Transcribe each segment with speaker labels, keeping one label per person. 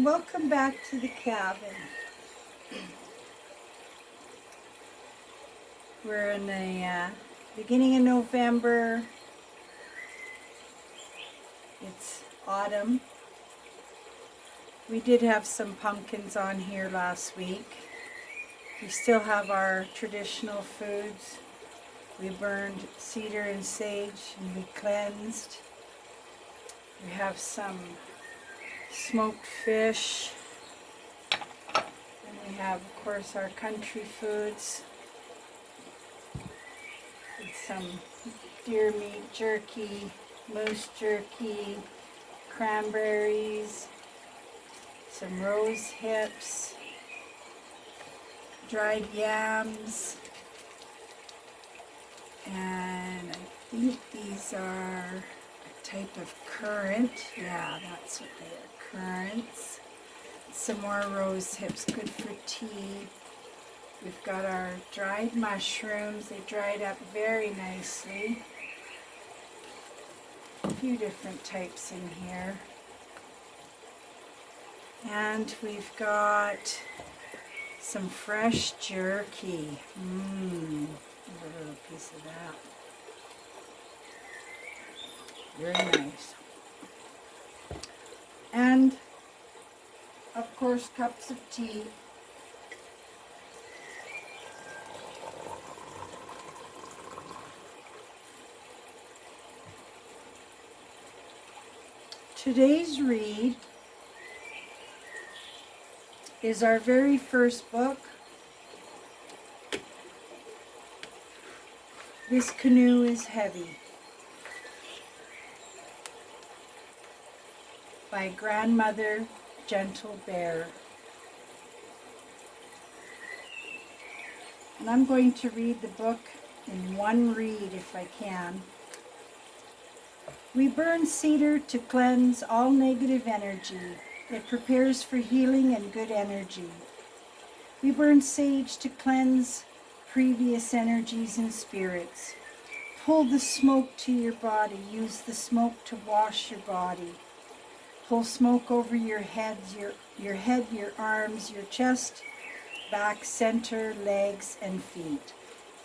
Speaker 1: welcome back to the cabin. We're in the beginning of November. It's autumn. We did have some pumpkins on here last week. We still have our traditional foods. We burned cedar and sage and we cleansed. We have some smoked fish. And we have, of course, our country foods. With some deer meat jerky, moose jerky, cranberries, some rose hips, dried yams, and I think these are a type of currant. Yeah, that's what they are, currants. Some more rose hips, good for tea. We've got our dried mushrooms. They dried up very nicely. A few different types in here. And we've got some fresh jerky. A little piece of that. Very nice. And, of course, cups of tea. Today's read is our very first book. This Canoe is Heavy by Grandmother Gentle Bear. And I'm going to read the book in one read if I can. We burn cedar to cleanse all negative energy. It prepares for healing and good energy. We burn sage to cleanse previous energies and spirits. Pull the smoke to your body. Use the smoke to wash your body. Pull smoke over your heads, your head, your arms, your chest, back, center, legs, and feet.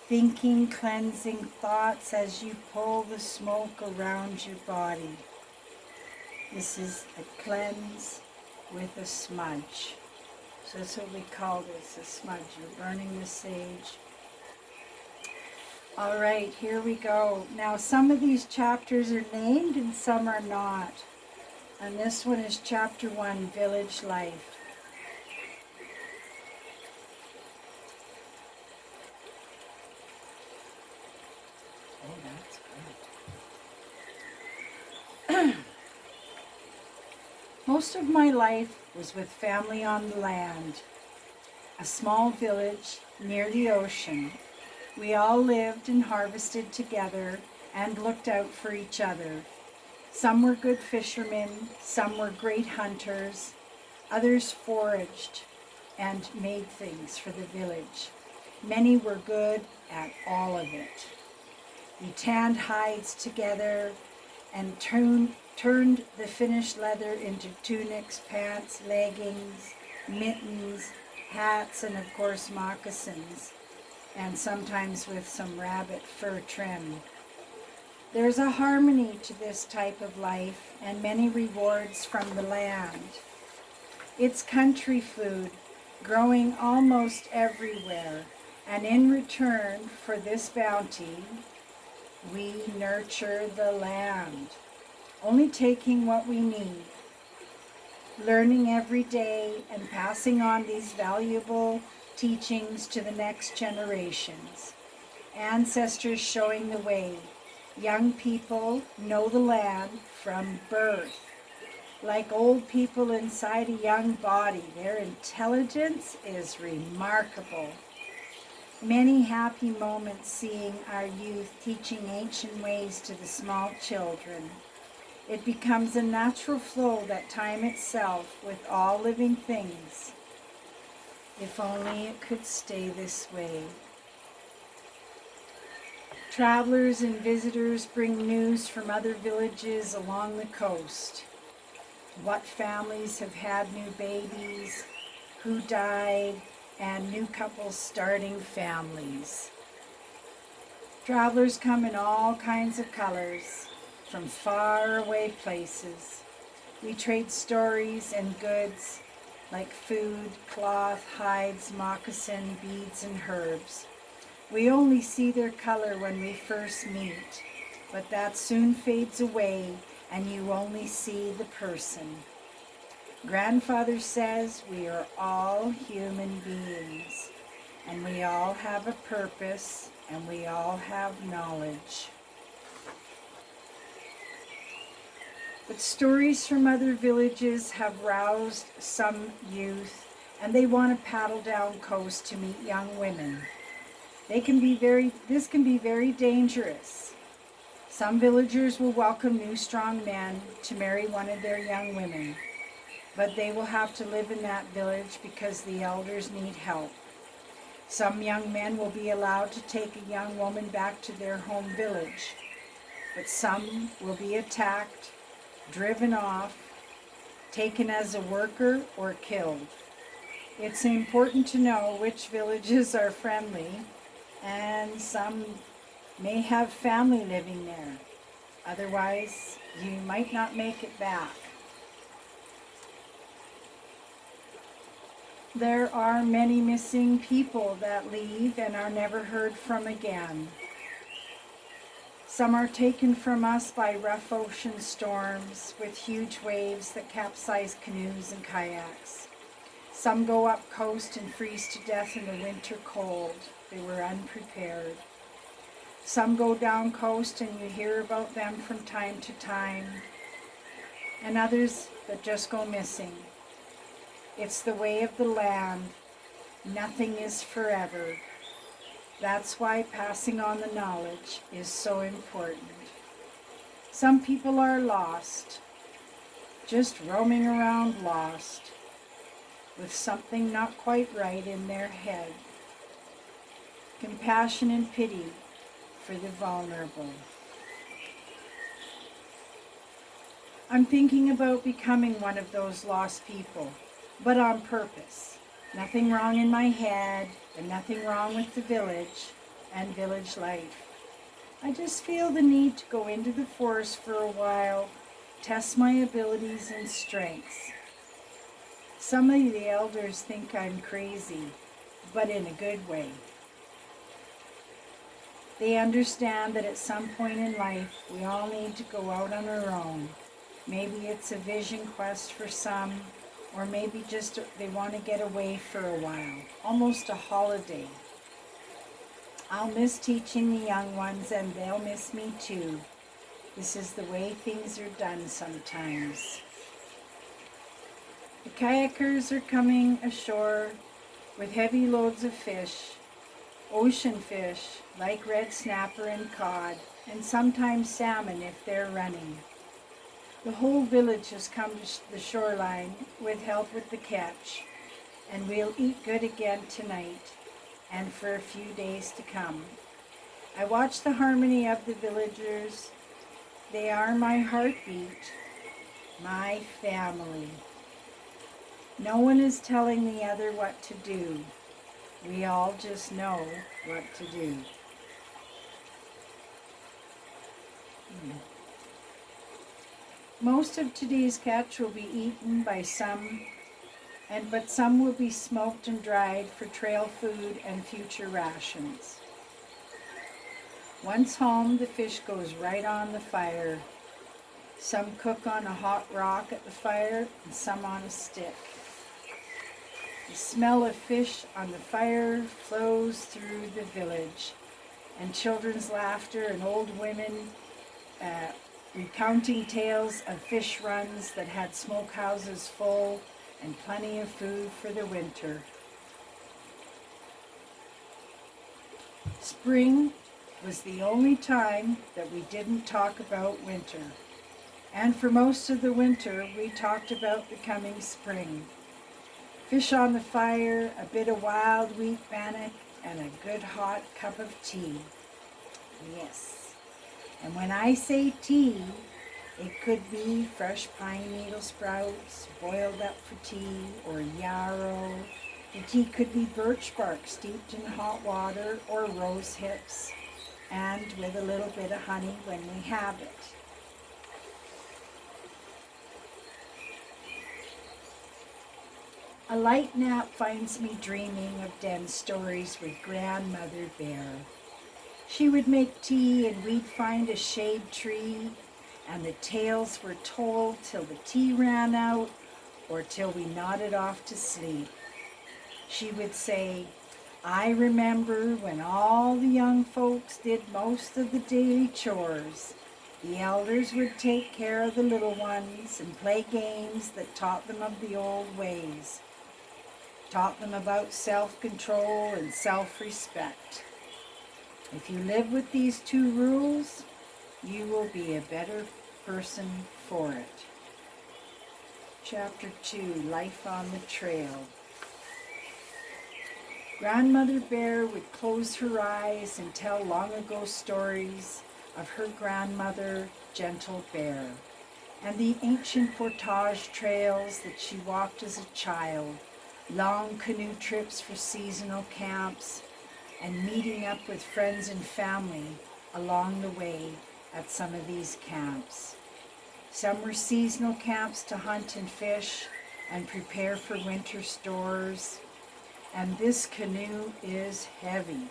Speaker 1: Thinking, cleansing thoughts as you pull the smoke around your body. This is a cleanse with a smudge. So that's what we call this, a smudge. You're burning the sage. All right, here we go. Now some of these chapters are named and some are not. And this one is chapter 1, Village Life. Most of my life was with family on the land, a small village near the ocean. We all lived and harvested together and looked out for each other. Some were good fishermen, some were great hunters, others foraged and made things for the village. Many were good at all of it. We tanned hides together and turned the finished leather into tunics, pants, leggings, mittens, hats, and of course moccasins, and sometimes with some rabbit fur trim. There's a harmony to this type of life and many rewards from the land. It's country food, growing almost everywhere, and in return for this bounty, we nurture the land, only taking what we need, learning every day and passing on these valuable teachings to the next generations. Ancestors showing the way. Young people know the land from birth. Like old people inside a young body, their intelligence is remarkable. Many happy moments seeing our youth teaching ancient ways to the small children. It becomes a natural flow, that time itself, with all living things. If only it could stay this way. Travelers and visitors bring news from other villages along the coast. what families have had new babies, who died, and new couples starting families. Travelers come in all kinds of colors from far away places. We trade stories and goods like food, cloth, hides, moccasin, beads, and herbs. We only see their color when we first meet, but that soon fades away and you only see the person. Grandfather says we are all human beings, and we all have a purpose, and we all have knowledge. But stories from other villages have roused some youth, and they want to paddle down coast to meet young women. This can be very dangerous. Some villagers will welcome new strong men to marry one of their young women, but they will have to live in that village because the elders need help. Some young men will be allowed to take a young woman back to their home village, but some will be attacked, driven off, taken as a worker, or killed. It's important to know which villages are friendly, and some may have family living there. Otherwise, you might not make it back. There are many missing people that leave and are never heard from again. Some are taken from us by rough ocean storms with huge waves that capsize canoes and kayaks. Some go up coast and freeze to death in the winter cold. They were unprepared. Some go down coast and you hear about them from time to time, and others that just go missing. It's the way of the land. Nothing is forever. That's why passing on the knowledge is so important. Some people are lost, just roaming around lost, with something not quite right in their head. Compassion and pity for the vulnerable. I'm thinking about becoming one of those lost people, but on purpose. Nothing wrong in my head, and nothing wrong with the village and village life. I just feel the need to go into the forest for a while, test my abilities and strengths. Some of the elders think I'm crazy, but in a good way. They understand that at some point in life, we all need to go out on our own. Maybe it's a vision quest for some, or maybe just they want to get away for a while, almost a holiday. I'll miss teaching the young ones, and they'll miss me too. This is the way things are done sometimes. The kayakers are coming ashore with heavy loads of fish, ocean fish like red snapper and cod, and sometimes salmon if they're running. The whole village has come to the shoreline with help with the catch, and we'll eat good again tonight and for a few days to come. I watch the harmony of the villagers. They are my heartbeat, my family. No one is telling the other what to do. We all just know what to do. Most of today's catch will be eaten by some, but some will be smoked and dried for trail food and future rations. Once home, the fish goes right on the fire. Some cook on a hot rock at the fire and some on a stick. The smell of fish on the fire flows through the village, and children's laughter and old women recounting tales of fish runs that had smokehouses full and plenty of food for the winter. Spring was the only time that we didn't talk about winter. And for most of the winter, we talked about the coming spring. Fish on the fire, a bit of wild wheat bannock, and a good hot cup of tea. Yes. And when I say tea, It could be fresh pine needle sprouts boiled up for tea, or yarrow. The tea could be birch bark steeped in hot water, or rose hips, and with a little bit of honey when we have it. A light nap finds me dreaming of den stories with Grandmother Bear. She would make tea and we'd find a shade tree, and the tales were told till the tea ran out or till we nodded off to sleep. She would say, "I remember when all the young folks did most of the daily chores. The elders would take care of the little ones and play games that taught them of the old ways, taught them about self-control and self-respect. If you live with these two rules, you will be a better person for it." Chapter 2, Life on the Trail. Grandmother Bear would close her eyes and tell long-ago stories of her grandmother, Gentle Bear, and the ancient portage trails that she walked as a child, long canoe trips for seasonal camps, and meeting up with friends and family along the way at some of these camps. Some were seasonal camps to hunt and fish and prepare for winter stores. And "this canoe is heavy"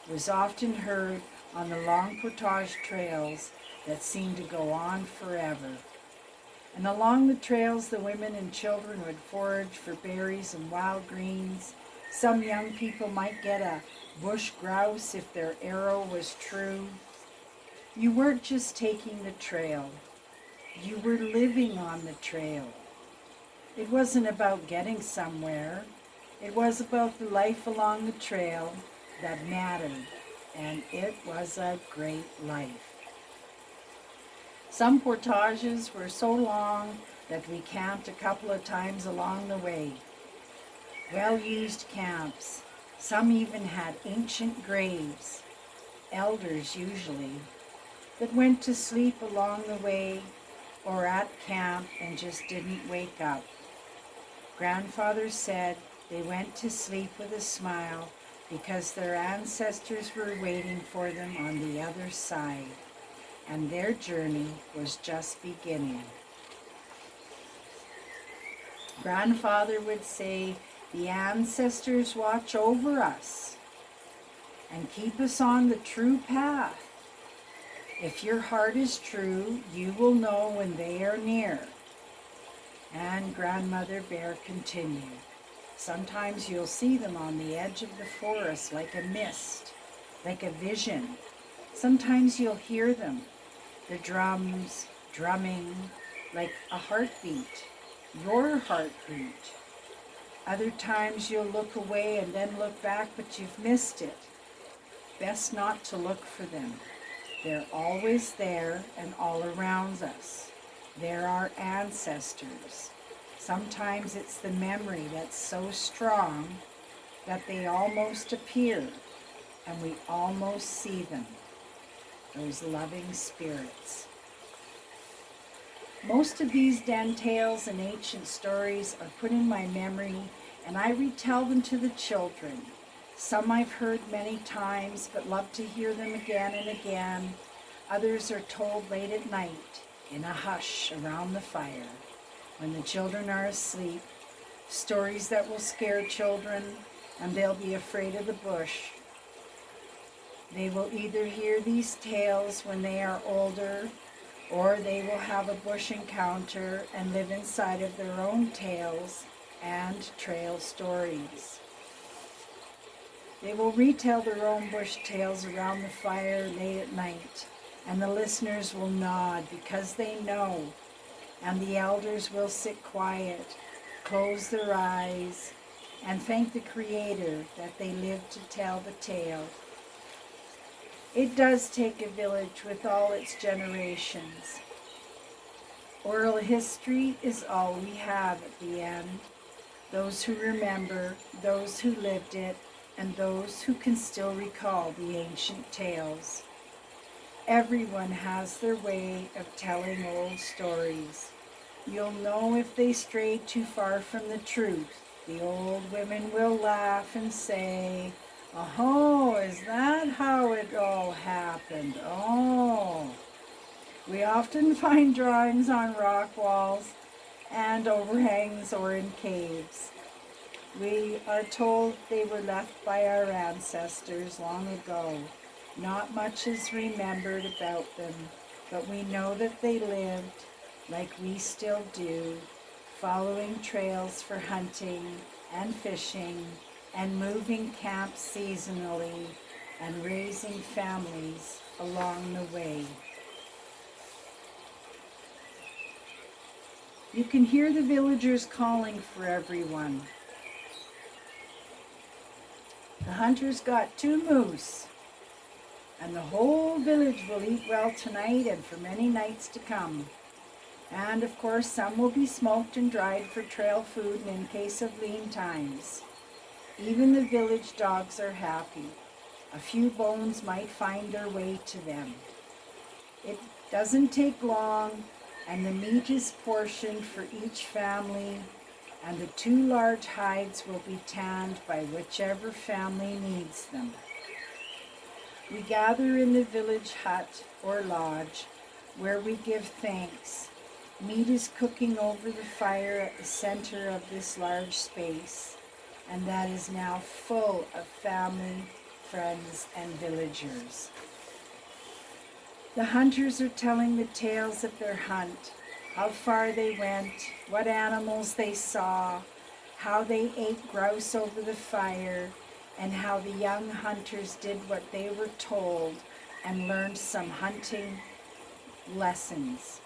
Speaker 1: was often heard on the long portage trails that seemed to go on forever. And along the trails, the women and children would forage for berries and wild greens. Some young people might get a bush grouse if their arrow was true. You weren't just taking the trail. You were living on the trail. It wasn't about getting somewhere. It was about the life along the trail that mattered, and it was a great life. Some portages were so long that we camped a couple of times along the way. Well-used camps. Some even had ancient graves, elders usually, that went to sleep along the way or at camp and just didn't wake up. Grandfather said they went to sleep with a smile because their ancestors were waiting for them on the other side, and their journey was just beginning. Grandfather would say, "The ancestors watch over us and keep us on the true path. If your heart is true, you will know when they are near." And Grandmother Bear continued, "Sometimes you'll see them on the edge of the forest like a mist, like a vision. Sometimes you'll hear them, the drums drumming like a heartbeat, your heartbeat. Other times you'll look away and then look back, but you've missed it. Best not to look for them. They're always there and all around us. They're our ancestors. Sometimes it's the memory that's so strong that they almost appear and we almost see them, those loving spirits." Most of these den tales and ancient stories are put in my memory, and I retell them to the children. Some I've heard many times but love to hear them again and again. Others are told late at night in a hush around the fire when the children are asleep, stories that will scare children and they'll be afraid of the bush. They will either hear these tales when they are older, or they will have a bush encounter and live inside of their own tales and trail stories. They will retell their own bush tales around the fire late at night, and the listeners will nod because they know, and the elders will sit quiet, close their eyes, and thank the Creator that they lived to tell the tale. It does take a village with all its generations. Oral history is all we have at the end. Those who remember, those who lived it, and those who can still recall the ancient tales. Everyone has their way of telling old stories. You'll know if they stray too far from the truth. The old women will laugh and say, "Oh, is that how it all happened? Oh." We often find drawings on rock walls and overhangs or in caves. We are told they were left by our ancestors long ago. Not much is remembered about them, but we know that they lived, like we still do, following trails for hunting and fishing and moving camps seasonally and raising families along the way. You can hear the villagers calling for everyone. The hunters got 2 moose, and the whole village will eat well tonight and for many nights to come. And of course, some will be smoked and dried for trail food and in case of lean times. Even the village dogs are happy. A few bones might find their way to them. It doesn't take long, and the meat is portioned for each family, and the 2 large hides will be tanned by whichever family needs them. We gather in the village hut or lodge, where we give thanks. Meat is cooking over the fire at the center of this large space, and that is now full of family, friends, and villagers. The hunters are telling the tales of their hunt, how far they went, what animals they saw, how they ate grouse over the fire, and how the young hunters did what they were told and learned some hunting lessons.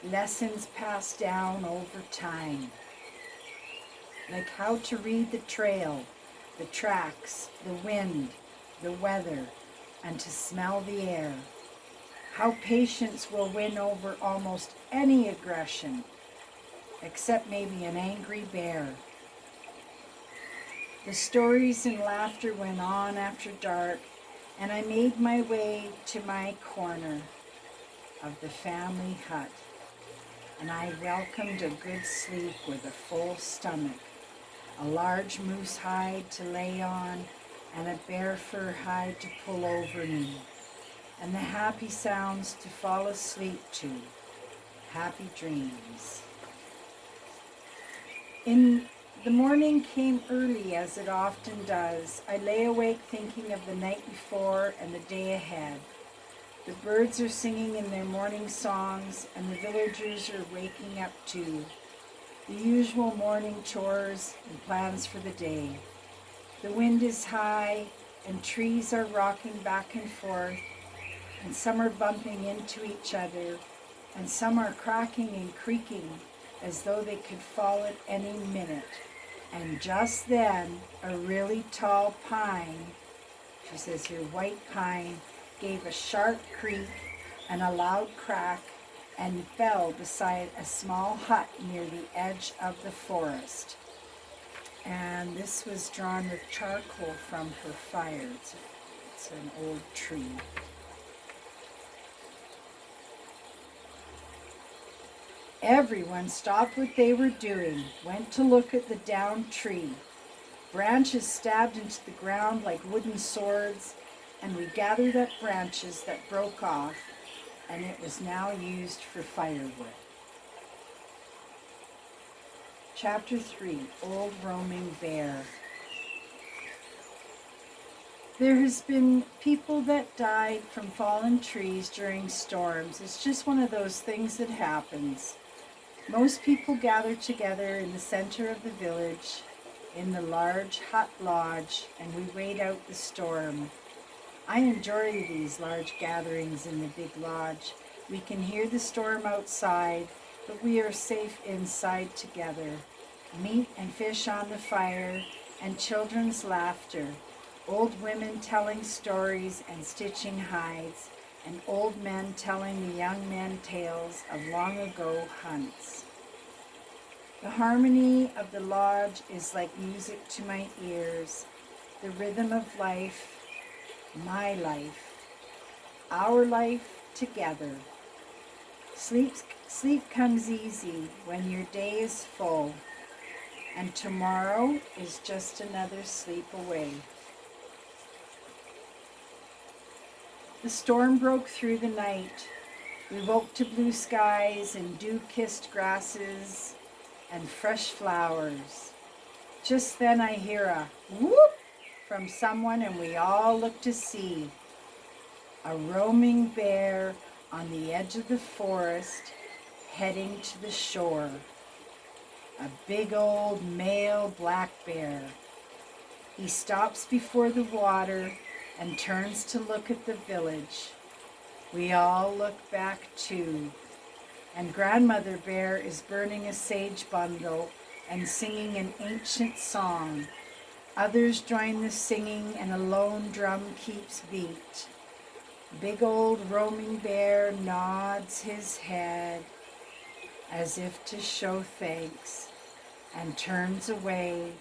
Speaker 1: Lessons passed down over time, like how to read the trail, the tracks, the wind, the weather, and to smell the air. How patience will win over almost any aggression, except maybe an angry bear. The stories and laughter went on after dark, and I made my way to my corner of the family hut, and I welcomed a good sleep with a full stomach, a large moose hide to lay on, and a bear fur hide to pull over me, and the happy sounds to fall asleep to. Happy dreams. The morning came early, as it often does. I lay awake thinking of the night before and the day ahead. The birds are singing in their morning songs, and the villagers are waking up too. The usual morning chores and plans for the day. The wind is high, and trees are rocking back and forth, and some are bumping into each other, and some are cracking and creaking as though they could fall at any minute. And just then, a really tall pine, she says here, white pine, gave a sharp creak and a loud crack and fell beside a small hut near the edge of the forest. And this was drawn with charcoal from her fire. It's an old tree. Everyone stopped what they were doing, went to look at the downed tree. Branches stabbed into the ground like wooden swords, and we gathered up branches that broke off, and it was now used for firewood. Chapter 3, Old Roaming Bear. There has been people that died from fallen trees during storms. It's just one of those things that happens. Most people gather together in the center of the village, in the large hut lodge, and we wait out the storm. I enjoy these large gatherings in the big lodge. We can hear the storm outside, but we are safe inside together. Meat and fish on the fire, and children's laughter. Old women telling stories and stitching hides, and old men telling the young men tales of long ago hunts. The harmony of the lodge is like music to my ears, the rhythm of life, my life. our life together. Sleep comes easy when your day is full, and tomorrow is just another sleep away. The storm broke through the night. We woke to blue skies and dew-kissed grasses and fresh flowers. Just then I hear a whoop from someone, and we all look to see a roaming bear on the edge of the forest heading to the shore. A big old male black bear. He stops before the water and turns to look at the village. We all look back too, and Grandmother Bear is burning a sage bundle and singing an ancient song. Others join the singing, and a lone drum keeps beat. Big old roaming bear nods his head as if to show thanks, and turns away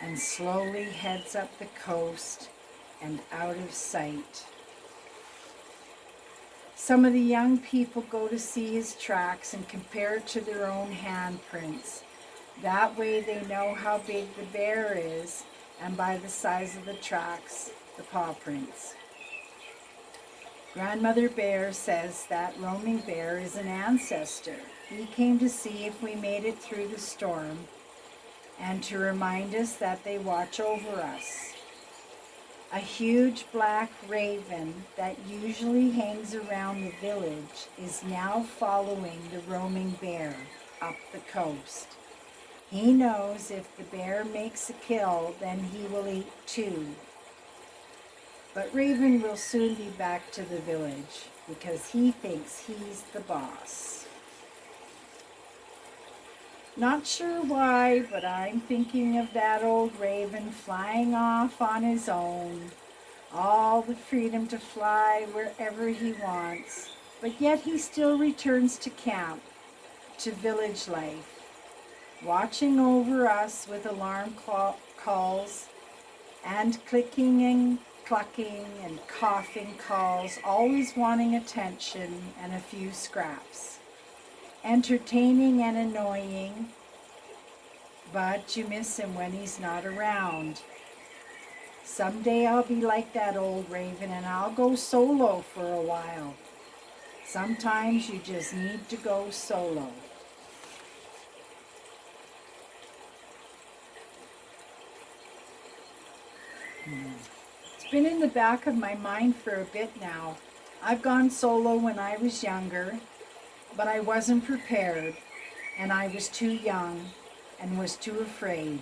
Speaker 1: and slowly heads up the coast and out of sight. Some of the young people go to see his tracks and compare it to their own handprints. That way they know how big the bear is, and by the size of the tracks, the paw prints. Grandmother Bear says that roaming bear is an ancestor. He came to see if we made it through the storm and to remind us that they watch over us. A huge black raven that usually hangs around the village is now following the roaming bear up the coast. He knows if the bear makes a kill, then he will eat too. But Raven will soon be back to the village because he thinks he's the boss. Not sure why, but I'm thinking of that old raven flying off on his own. All the freedom to fly wherever he wants, but yet he still returns to camp, to village life, watching over us with alarm calls and clicking and clucking and coughing calls, always wanting attention and a few scraps. Entertaining and annoying, but you miss him when he's not around. Someday I'll be like that old raven and I'll go solo for a while. Sometimes you just need to go solo. It's been in the back of my mind for a bit now. I've gone solo when I was younger, but I wasn't prepared, and I was too young and was too afraid.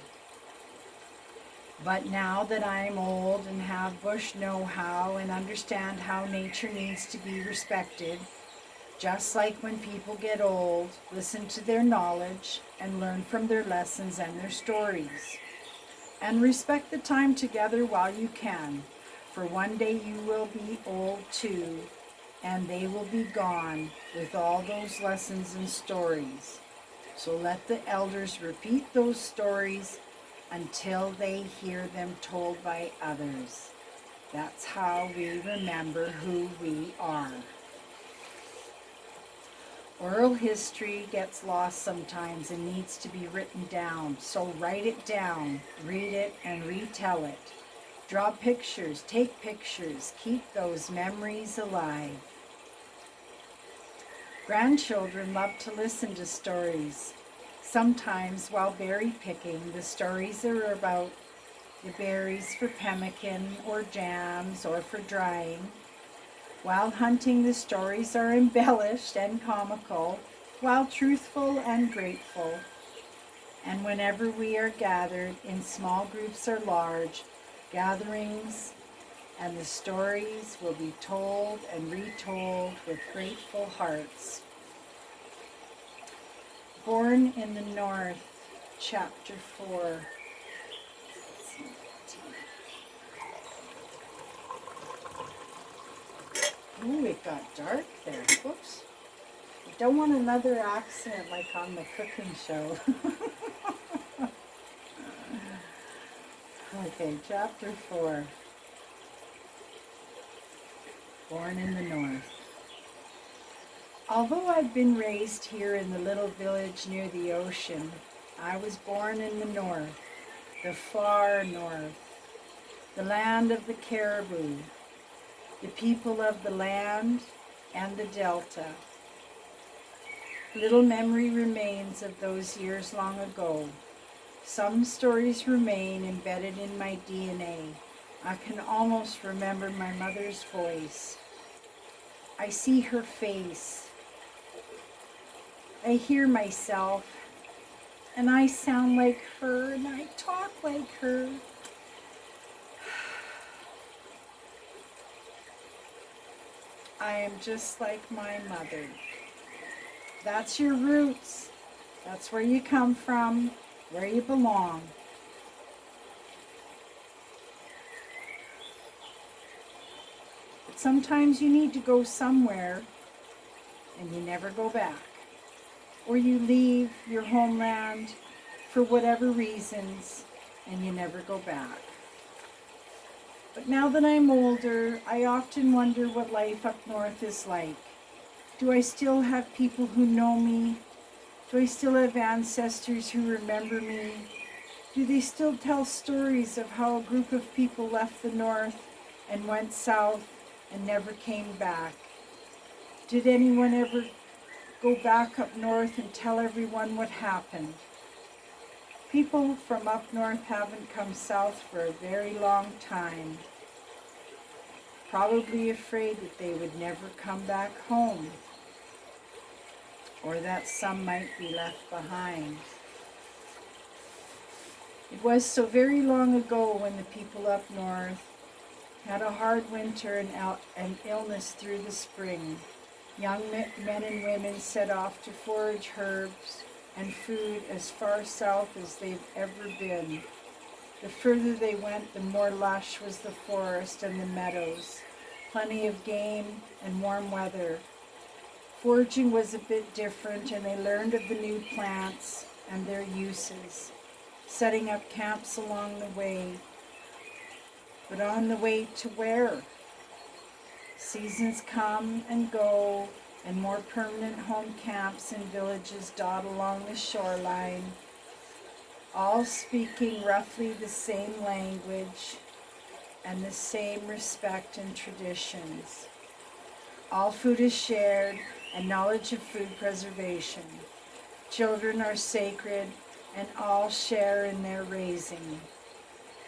Speaker 1: But now that I'm old and have bush know-how and understand how nature needs to be respected, just like when people get old, listen to their knowledge and learn from their lessons and their stories. And respect the time together while you can, for one day you will be old too, and they will be gone with all those lessons and stories. So let the elders repeat those stories until they hear them told by others. That's how we remember who we are. Oral history gets lost sometimes and needs to be written down, so write it down, read it, and retell it. Draw pictures, take pictures, keep those memories alive. Grandchildren love to listen to stories. Sometimes while berry picking, the stories are about the berries for pemmican or jams or for drying. While hunting, the stories are embellished and comical, while truthful and grateful. And whenever we are gathered in small groups or large gatherings, and the stories will be told and retold with grateful hearts. Born in the North, Chapter 4. Ooh, it got dark there. Whoops. I don't want another accident like on the cooking show. Okay, Chapter 4. born in the north. Although I've been raised here in the little village near the ocean, I was born in the north, the far north, the land of the caribou, the people of the land and the delta. Little memory remains of those years long ago. Some stories remain embedded in my DNA. I can almost remember my mother's voice. I see her face. I hear myself, and I sound like her, and I talk like her. I am just like my mother. That's your roots. That's where you come from, where you belong. But sometimes you need to go somewhere and you never go back. Or you leave your homeland for whatever reasons and you never go back. But now that I'm older, I often wonder what life up north is like. Do I still have people who know me? Do I still have ancestors who remember me? Do they still tell stories of how a group of people left the north and went south and never came back? Did anyone ever go back up north and tell everyone what happened? People from up north haven't come south for a very long time, probably afraid that they would never come back home, or that some might be left behind. It was so very long ago when the people up north had a hard winter and illness through the spring. Young men and women set off to forage herbs and food as far south as they've ever been. The further they went, the more lush was the forest and the meadows, plenty of game and warm weather. Foraging was a bit different, and they learned of the new plants and their uses, setting up camps along the way. But on the way to where? Seasons come and go, and more permanent home camps and villages dot along the shoreline, all speaking roughly the same language and the same respect and traditions. All food is shared and knowledge of food preservation. Children are sacred and all share in their raising.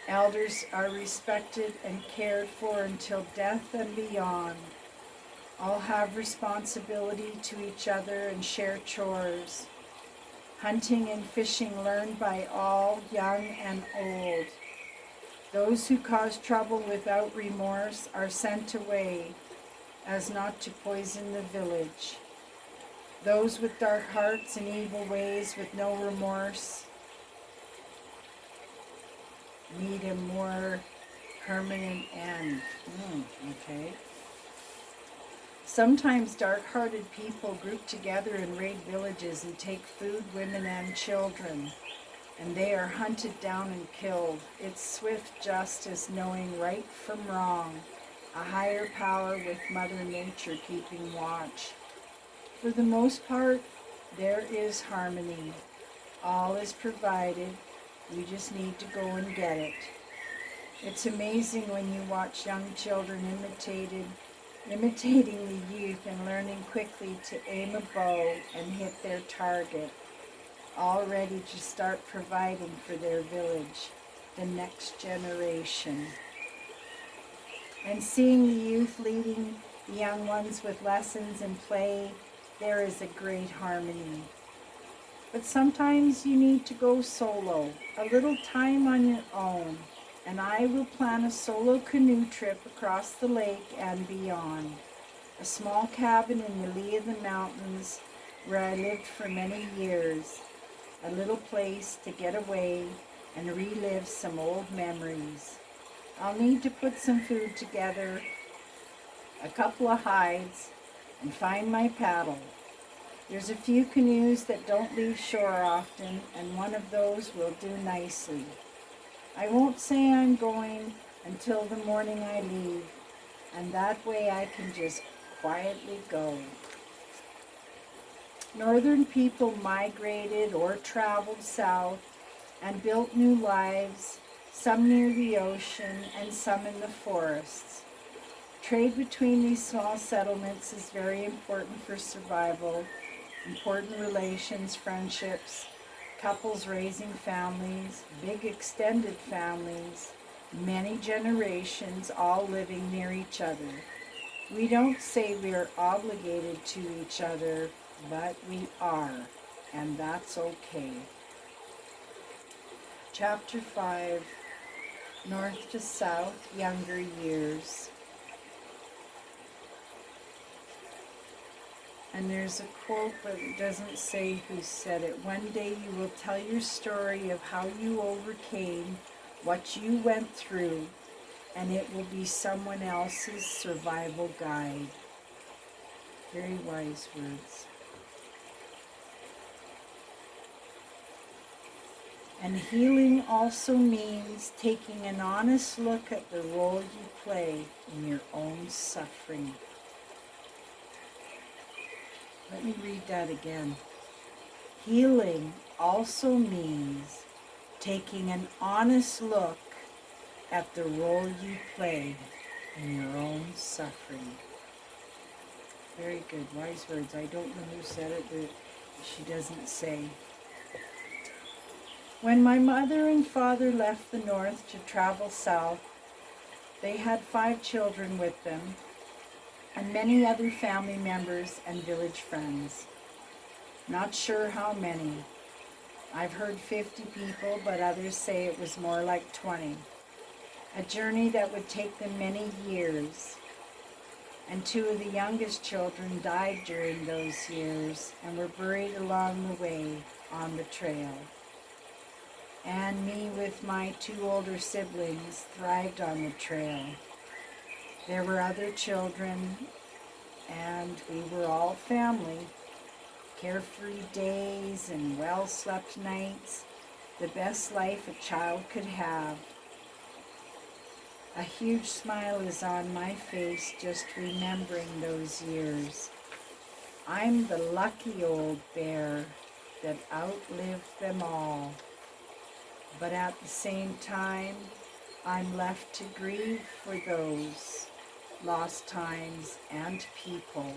Speaker 1: Elders are respected and cared for until death and beyond. All have responsibility to each other and share chores. Hunting and fishing learned by all, young and old. Those who cause trouble without remorse are sent away, as not to poison the village. Those with dark hearts and evil ways with no remorse need a more permanent end. Okay. Sometimes dark-hearted people group together and raid villages and take food, women, and children, and they are hunted down and killed. It's swift justice, knowing right from wrong, a higher power with Mother Nature keeping watch. For the most part, there is harmony. All is provided. We just need to go and get it. It's amazing when you watch young children imitating the youth and learning quickly to aim a bow and hit their target, all ready to start providing for their village, the next generation. And seeing the youth leading the young ones with lessons and play, there is a great harmony. But sometimes you need to go solo, a little time on your own, and I will plan a solo canoe trip across the lake and beyond. A small cabin in the lee of the mountains where I lived for many years, a little place to get away and relive some old memories. I'll need to put some food together, a couple of hides, and find my paddle. There's a few canoes that don't leave shore often, and one of those will do nicely. I won't say I'm going until the morning I leave. and that way I can just quietly go. Northern people migrated or traveled south and built new lives, some near the ocean and some in the forests. Trade between these small settlements is very important for survival, important relations, friendships, couples raising families, big extended families, many generations all living near each other. We don't say we're obligated to each other, but we are, and that's okay. Chapter 5, North to South, Younger Years. And there's a quote, but it doesn't say who said it. One day you will tell your story of how you overcame what you went through, and it will be someone else's survival guide. Very wise words. And healing also means taking an honest look at the role you play in your own suffering. Let me read that again. Healing also means taking an honest look at the role you played in your own suffering. Very good, wise words. I don't know who said it, but she doesn't say. When my mother and father left the north to travel south, they had 5 children with them, and many other family members and village friends. Not sure how many. I've heard 50 people, but others say it was more like 20. A journey that would take them many years. And 2 of the youngest children died during those years and were buried along the way on the trail. And me with my 2 older siblings thrived on the trail. There were other children, and we were all family. Carefree days and well-slept nights, the best life a child could have. A huge smile is on my face just remembering those years. I'm the lucky old bear that outlived them all. But at the same time, I'm left to grieve for those lost times and people.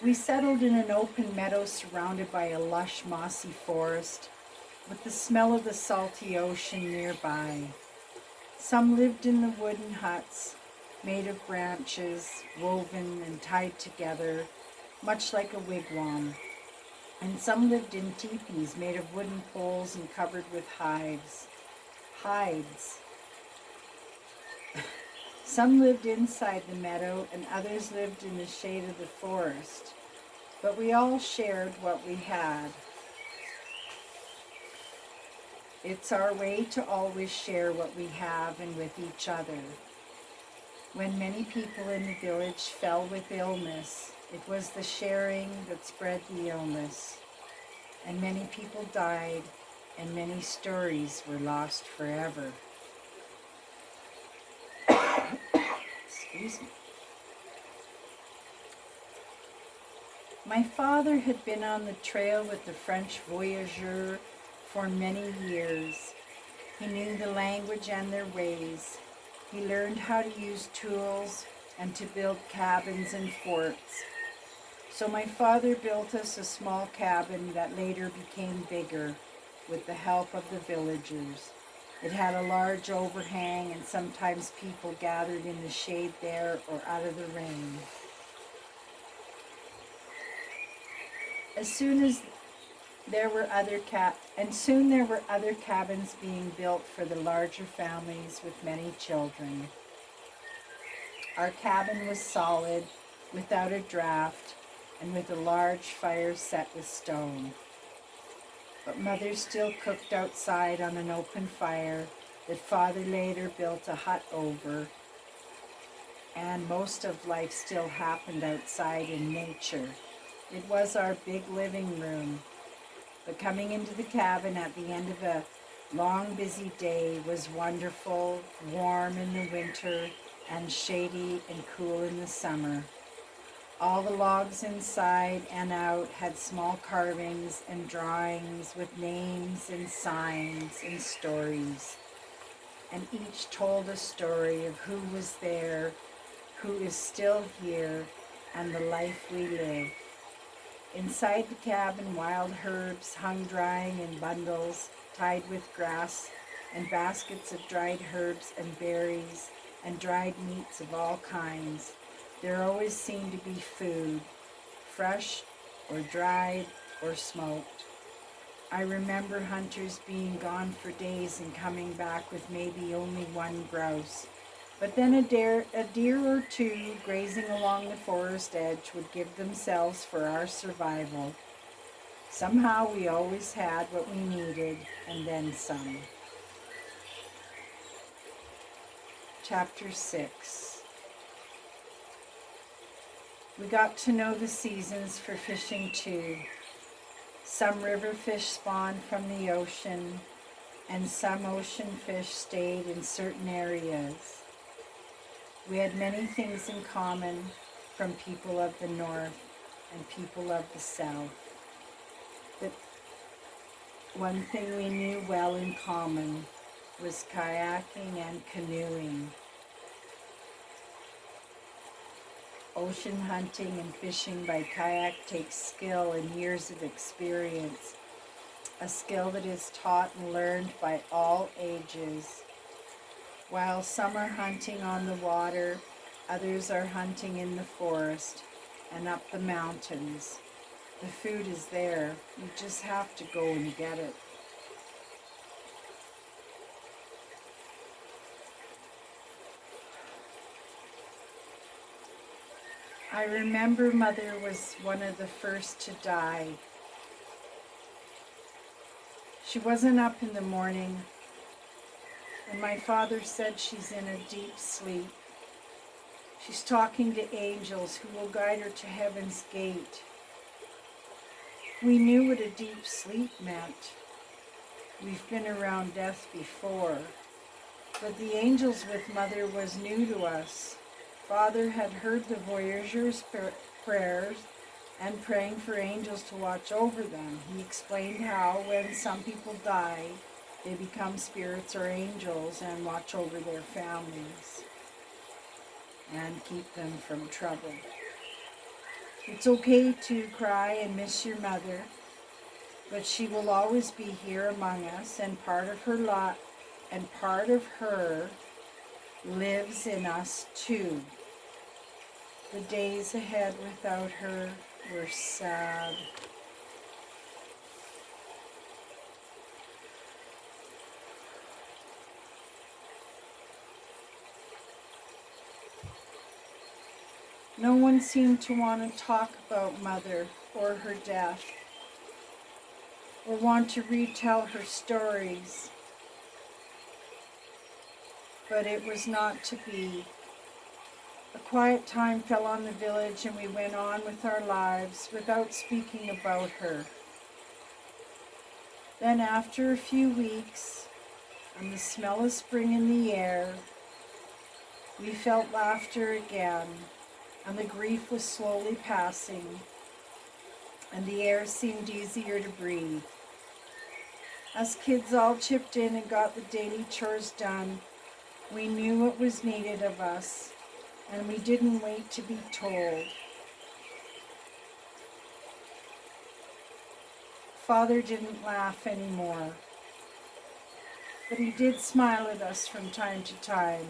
Speaker 1: We settled in an open meadow surrounded by a lush, mossy forest, with the smell of the salty ocean nearby. Some lived in the wooden huts, made of branches, woven and tied together, much like a wigwam. And some lived in teepees made of wooden poles and covered with hides. Some lived inside the meadow and others lived in the shade of the forest. But we all shared what we had. It's our way to always share what we have and with each other. When many people in the village fell with illness, it was the sharing that spread the illness, and many people died, and many stories were lost forever. Excuse me. My father had been on the trail with the French voyageurs for many years. He knew the language and their ways. He learned how to use tools and to build cabins and forts. So my father built us a small cabin that later became bigger with the help of the villagers. It had a large overhang, and sometimes people gathered in the shade there or out of the rain. Soon there were other cabins being built for the larger families with many children. Our cabin was solid, without a draft, and with a large fire set with stone. But Mother still cooked outside on an open fire that Father later built a hut over, and most of life still happened outside in nature. It was our big living room. But coming into the cabin at the end of a long busy day was wonderful, warm in the winter, and shady and cool in the summer. All the logs inside and out had small carvings and drawings with names and signs and stories, and each told a story of who was there, who is still here, and the life we live. Inside the cabin, wild herbs hung drying in bundles tied with grass, and baskets of dried herbs and berries and dried meats of all kinds. There always seemed to be food, fresh or dried or smoked. I remember hunters being gone for days and coming back with maybe only one grouse. But then a deer or two grazing along the forest edge would give themselves for our survival. Somehow we always had what we needed, and then some. Chapter 6. We got to know the seasons for fishing too. Some river fish spawned from the ocean, and some ocean fish stayed in certain areas. We had many things in common from people of the north and people of the south. But one thing we knew well in common was kayaking and canoeing. Ocean hunting and fishing by kayak takes skill and years of experience, a skill that is taught and learned by all ages. While some are hunting on the water, others are hunting in the forest and up the mountains. The food is there, you just have to go and get it. I remember Mother was one of the first to die. She wasn't up in the morning, and my father said she's in a deep sleep. She's talking to angels who will guide her to heaven's gate. We knew what a deep sleep meant. We've been around death before, but the angels with Mother was new to us. Father had heard the voyageurs' prayers and praying for angels to watch over them. He explained how when some people die, they become spirits or angels and watch over their families and keep them from trouble. It's okay to cry and miss your mother, but she will always be here among us, and part of her lives in us too. The days ahead without her were sad. No one seemed to want to talk about Mother or her death, or want to retell her stories. But it was not to be. A quiet time fell on the village, and we went on with our lives without speaking about her. Then after a few weeks, and the smell of spring in the air, we felt laughter again, and the grief was slowly passing, and the air seemed easier to breathe. As kids all chipped in and got the daily chores done, we knew what was needed of us, and we didn't wait to be told. Father didn't laugh anymore, but he did smile at us from time to time.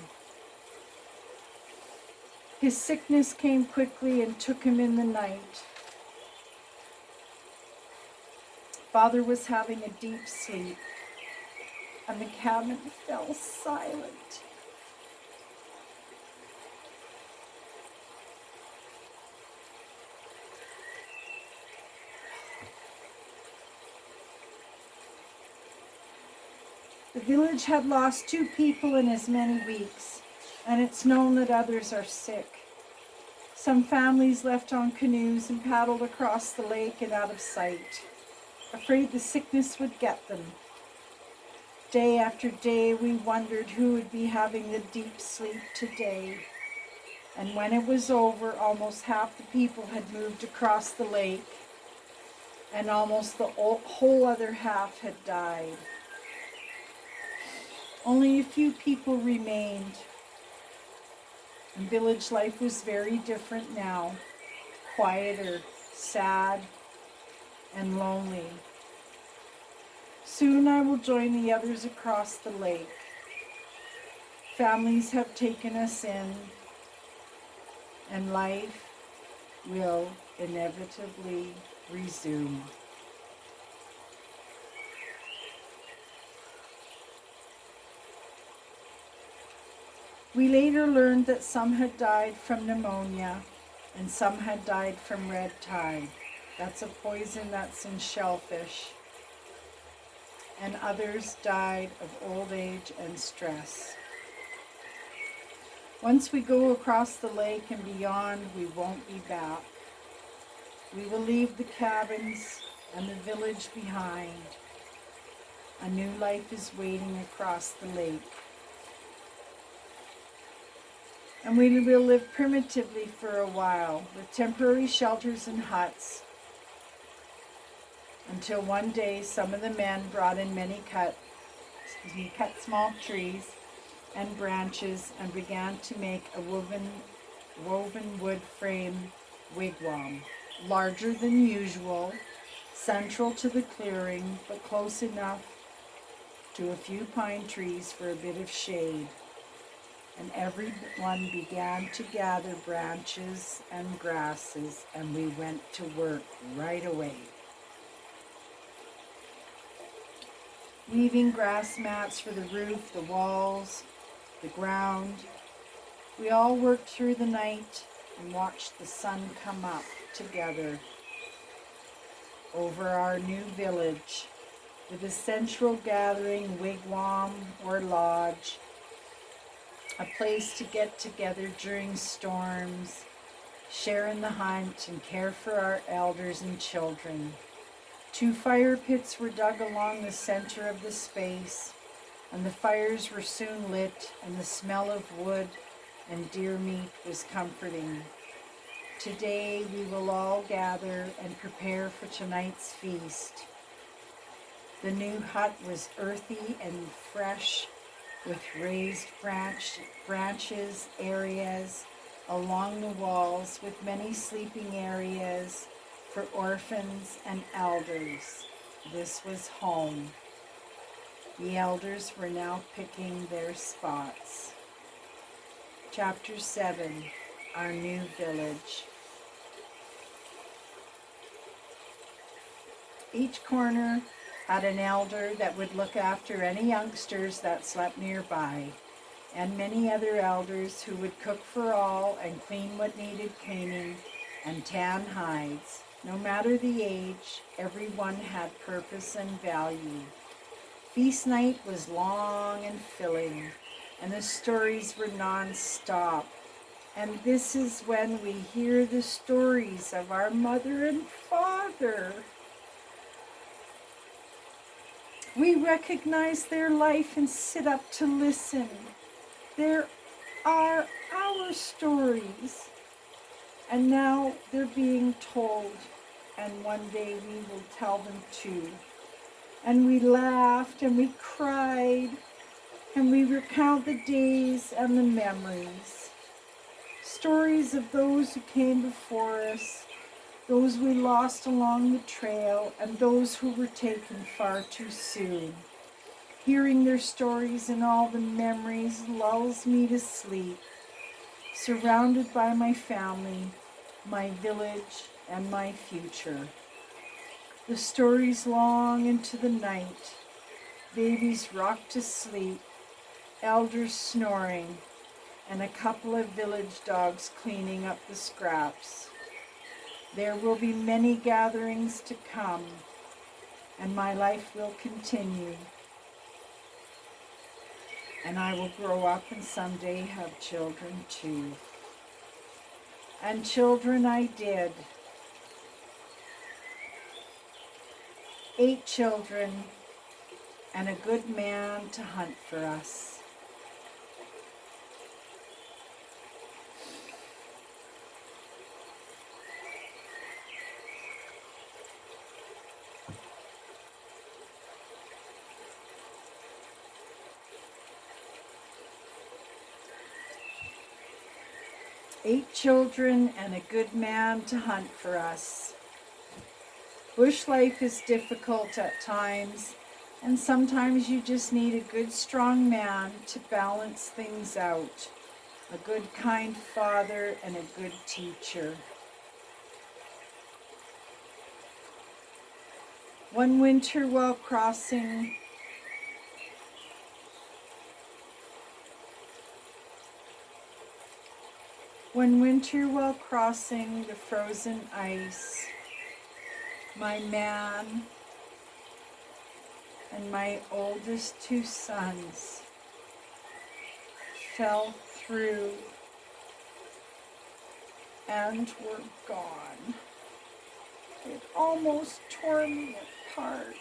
Speaker 1: His sickness came quickly and took him in the night. Father was having a deep sleep, and the cabin fell silent. The village had lost 2 people in as many weeks, and it's known that others are sick. Some families left on canoes and paddled across the lake and out of sight, afraid the sickness would get them. Day after day we wondered who would be having the deep sleep today. And when it was over, almost half the people had moved across the lake, and almost the whole other half had died. Only a few people remained, and village life was very different now, quieter, sad, and lonely. Soon I will join the others across the lake. Families have taken us in, and life will inevitably resume. We later learned that some had died from pneumonia and some had died from red tide. That's a poison that's in shellfish. And others died of old age and stress. Once we go across the lake and beyond, we won't be back. We will leave the cabins and the village behind. A new life is waiting across the lake. And we will live primitively for a while, with temporary shelters and huts, until one day some of the men brought in cut small trees and branches and began to make a woven wood frame wigwam, larger than usual, central to the clearing, but close enough to a few pine trees for a bit of shade. And everyone began to gather branches and grasses, and we went to work right away. Weaving grass mats for the roof, the walls, the ground. We all worked through the night and watched the sun come up together over our new village, with a central gathering wigwam or lodge, a place to get together during storms, share in the hunt, and care for our elders and children. 2 fire pits were dug along the center of the space, and the fires were soon lit, and the smell of wood and deer meat was comforting. Today we will all gather and prepare for tonight's feast. The new hut was earthy and fresh, with raised branches areas along the walls, with many sleeping areas for orphans and elders. This was home. The elders were now picking their spots. Chapter 7, Our New Village. Each corner had an elder that would look after any youngsters that slept nearby, and many other elders who would cook for all and clean what needed cleaning and tan hides. No matter the age, everyone had purpose and value. Feast night was long and filling, and the stories were non-stop. And this is when we hear the stories of our mother and father. We recognize their life and sit up to listen. There are our stories, and now they're being told, and one day we will tell them too. And we laughed and we cried, and we recount the days and the memories. Stories of those who came before us, those we lost along the trail, and those who were taken far too soon. Hearing their stories and all the memories lulls me to sleep, surrounded by my family, my village, and my future. The stories long into the night, babies rocked to sleep, elders snoring, and a couple of village dogs cleaning up the scraps. There will be many gatherings to come, and my life will continue. And I will grow up and someday have children too. And children I did. 8 children, and a good man to hunt for us. Eight children and a good man to hunt for us. Bush life is difficult at times, and sometimes you just need a good, strong man to balance things out. A good, kind father and a good teacher. One winter while crossing the frozen ice, my man and my oldest two sons fell through and were gone. It almost tore me apart.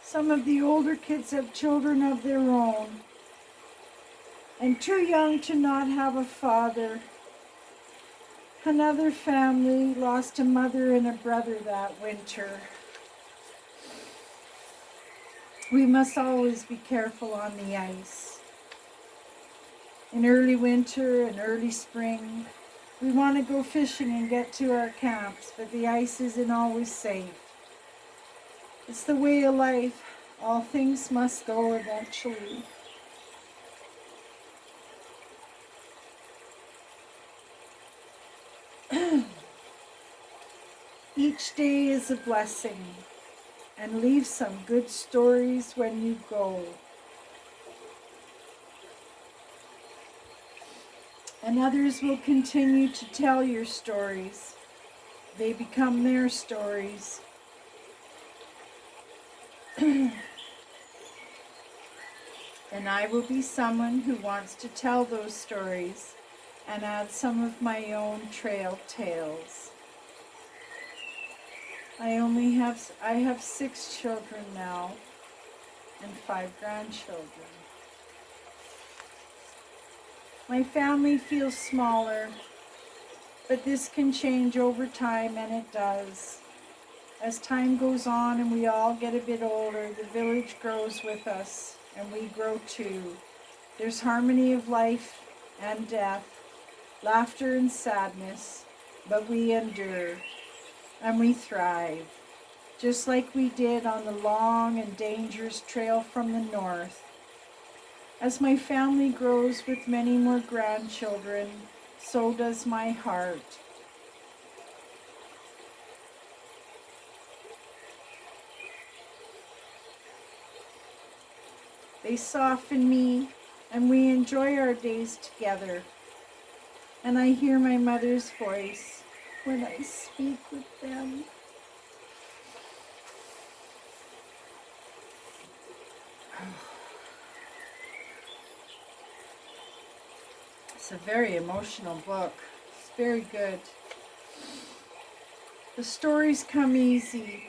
Speaker 1: Some of the older kids have children of their own, and too young to not have a father. Another family lost a mother and a brother that winter. We must always be careful on the ice. In early winter and early spring, we want to go fishing and get to our camps, but the ice isn't always safe. It's the way of life. All things must go eventually. Each day is a blessing, and leave some good stories when you go. And others will continue to tell your stories. They become their stories. And I will be someone who wants to tell those stories and add some of my own trail tales. I have 6 children now and 5 grandchildren. My family feels smaller, but this can change over time, and it does. As time goes on and we all get a bit older, the village grows with us, and we grow too. There's harmony of life and death, laughter and sadness, but we endure, and we thrive, just like we did on the long and dangerous trail from the north. As my family grows with many more grandchildren, so does my heart. They soften me, and we enjoy our days together. And I hear my mother's voice when I speak with them. It's a very emotional book. It's very good. The stories come easy.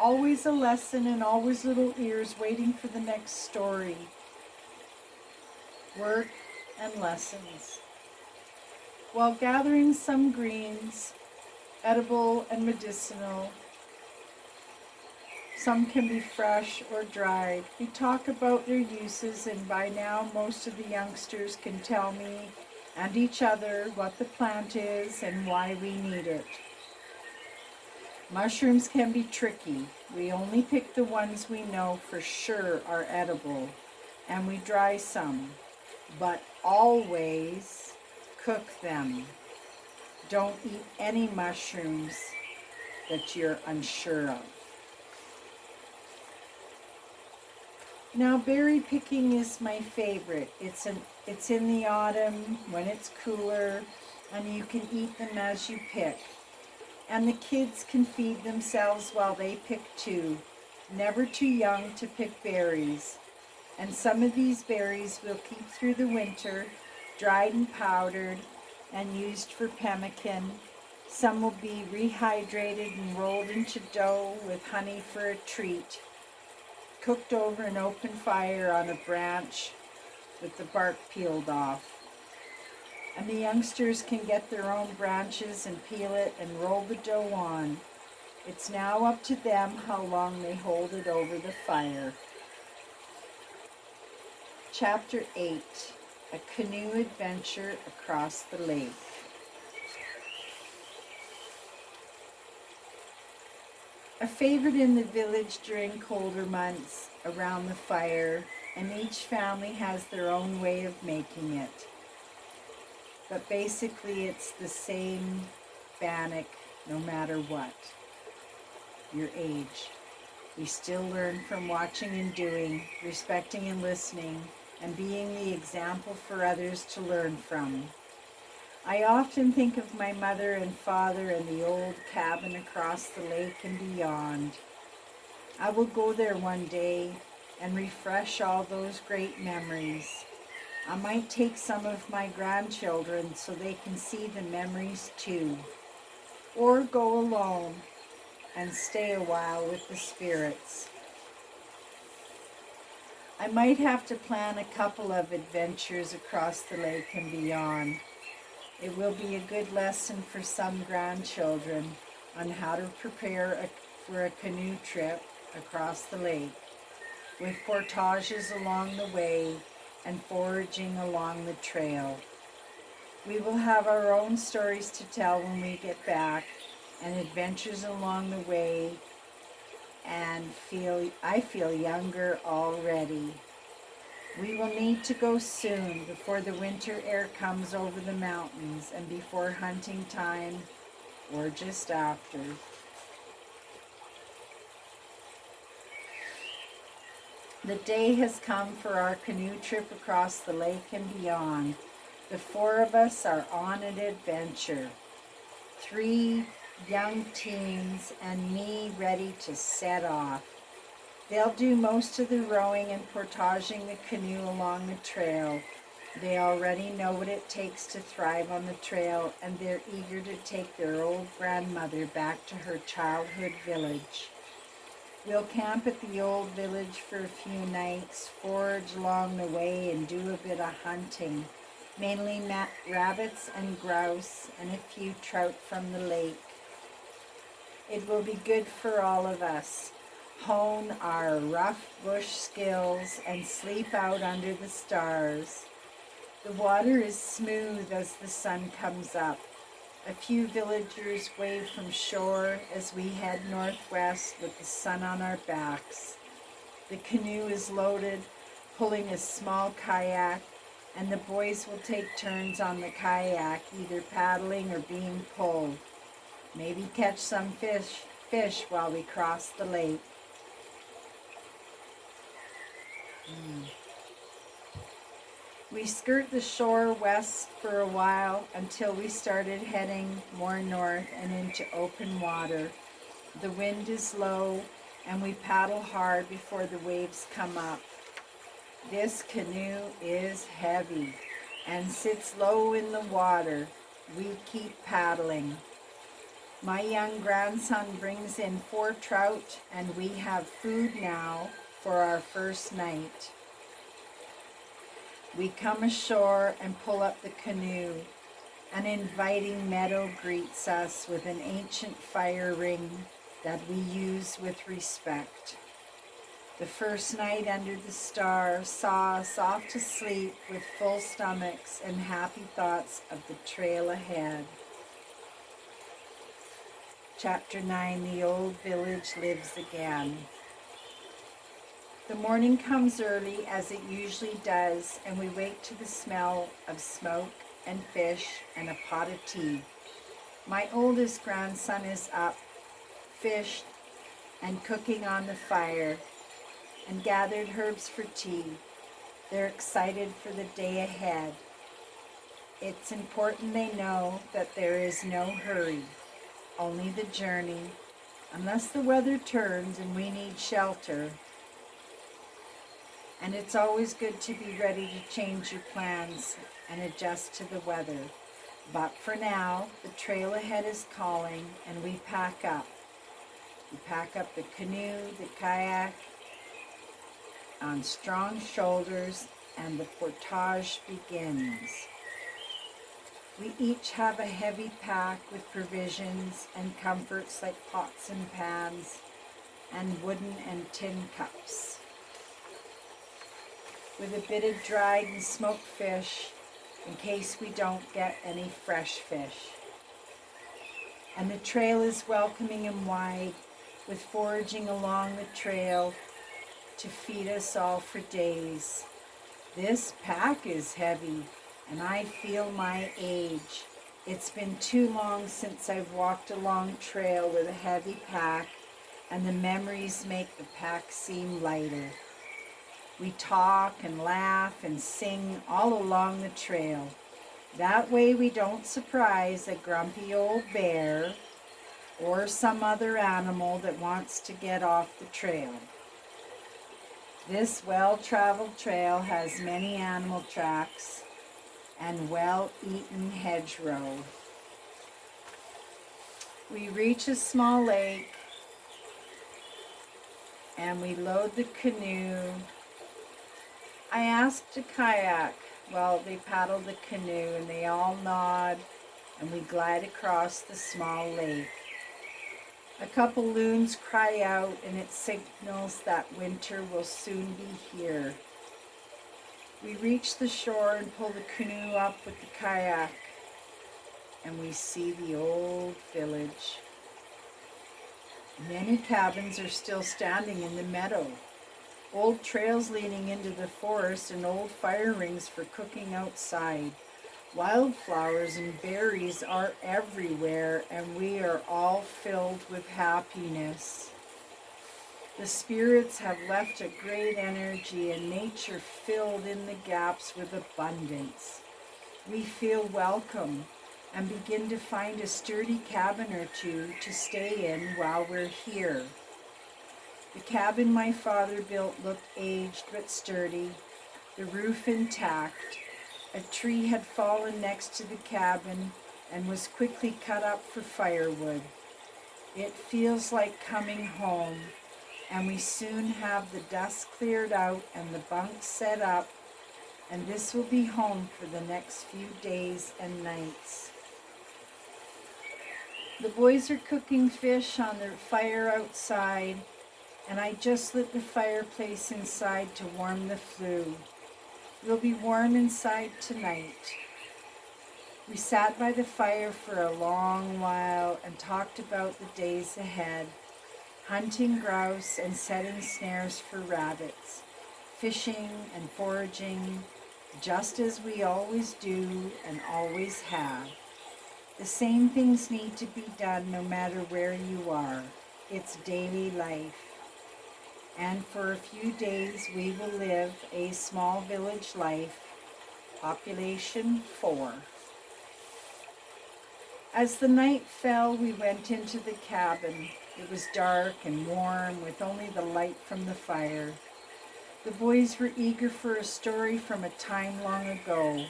Speaker 1: Always a lesson and always little ears waiting for the next story. Work and lessons. While gathering some greens, edible and medicinal, some can be fresh or dried. We talk about their uses, and by now most of the youngsters can tell me and each other what the plant is and why we need it. Mushrooms can be tricky. We only pick the ones we know for sure are edible, and we dry some, but always cook them. Don't eat any mushrooms that you're unsure of. Now, berry picking is my favorite. It's in the autumn when it's cooler, and you can eat them as you pick. And the kids can feed themselves while they pick too. Never too young to pick berries. And some of these berries we'll keep through the winter, dried and powdered, and used for pemmican Some will be rehydrated and rolled into dough with honey for a treat, cooked over an open fire on a branch with the bark peeled off. And the youngsters can get their own branches and peel it and roll the dough on. It's now up to them how long they hold it over the fire. Chapter 8, A Canoe Adventure Across the Lake. A favorite in the village during colder months around the fire, and each family has their own way of making it. But basically it's the same bannock no matter what your age. We still learn from watching and doing, respecting and listening, and being the example for others to learn from. I often think of my mother and father and the old cabin across the lake and beyond. I will go there one day and refresh all those great memories. I might take some of my grandchildren so they can see the memories too, or go alone and stay a while with the spirits. I might have to plan a couple of adventures across the lake and beyond. It will be a good lesson for some grandchildren on how to prepare for a canoe trip across the lake, with portages along the way and foraging along the trail. We will have our own stories to tell when we get back, and adventures along the way, and I feel younger already. We will need to go soon before the winter air comes over the mountains and before hunting time or just after. The day has come for our canoe trip across the lake and beyond. The four of us are on an adventure. 3 young teens and me ready to set off. They'll do most of the rowing and portaging the canoe along the trail. They already know what it takes to thrive on the trail, and they're eager to take their old grandmother back to her childhood village. We'll camp at the old village for a few nights, forage along the way, and do a bit of hunting, mainly rabbits and grouse and a few trout from the lake. It will be good for all of us. Hone our rough bush skills and sleep out under the stars. The water is smooth as the sun comes up. A few villagers wave from shore as we head northwest with the sun on our backs. The canoe is loaded, pulling a small kayak, and the boys will take turns on the kayak, either paddling or being pulled. Maybe catch some fish while we cross the lake. We skirt the shore west for a while until we started heading more north and into open water. The wind is low and we paddle hard before the waves come up. This canoe is heavy and sits low in the water. We keep paddling. My young grandson brings in 4 trout and we have food now for our first night. We come ashore and pull up the canoe. An inviting meadow greets us with an ancient fire ring that we use with respect. The first night under the stars saw us off to sleep with full stomachs and happy thoughts of the trail ahead. Chapter 9, The Old Village Lives Again. The morning comes early, as it usually does, and we wake to the smell of smoke and fish and a pot of tea. My oldest grandson is up, fished, and cooking on the fire, and gathered herbs for tea. They're excited for the day ahead. It's important they know that there is no hurry, only the journey, unless the weather turns and we need shelter. And it's always good to be ready to change your plans and adjust to the weather. But for now, the trail ahead is calling, and we pack up. We pack up the canoe, the kayak on strong shoulders, and the portage begins. We each have a heavy pack with provisions and comforts like pots and pans and wooden and tin cups, with a bit of dried and smoked fish in case we don't get any fresh fish. And the trail is welcoming and wide, with foraging along the trail to feed us all for days. This pack is heavy, and I feel my age. It's been too long since I've walked a long trail with a heavy pack, and the memories make the pack seem lighter. We talk and laugh and sing all along the trail. That way we don't surprise a grumpy old bear or some other animal that wants to get off the trail. This well-traveled trail has many animal tracks and well-eaten hedgerow. We reach a small lake and we load the canoe. I asked to kayak while they paddle the canoe, and they all nod, and we glide across the small lake. A couple loons cry out, and it signals that winter will soon be here. We reach the shore and pull the canoe up with the kayak, and we see the old village. Many cabins are still standing in the meadow. Old trails leading into the forest and old fire rings for cooking outside. Wildflowers and berries are everywhere, and we are all filled with happiness. The spirits have left a great energy, and nature filled in the gaps with abundance. We feel welcome and begin to find a sturdy cabin or two to stay in while we're here. The cabin my father built looked aged but sturdy, the roof intact. A tree had fallen next to the cabin and was quickly cut up for firewood. It feels like coming home, and we soon have the dust cleared out and the bunks set up, and this will be home for the next few days and nights. The boys are cooking fish on their fire outside, and I just lit the fireplace inside to warm the flue. We'll be warm inside tonight. We sat by the fire for a long while and talked about the days ahead, hunting grouse and setting snares for rabbits, fishing and foraging, just as we always do and always have. The same things need to be done no matter where you are. It's daily life. And for a few days we will live a small village life, population 4. As the night fell, we went into the cabin. It was dark and warm, with only the light from the fire. The boys were eager for a story from a time long ago,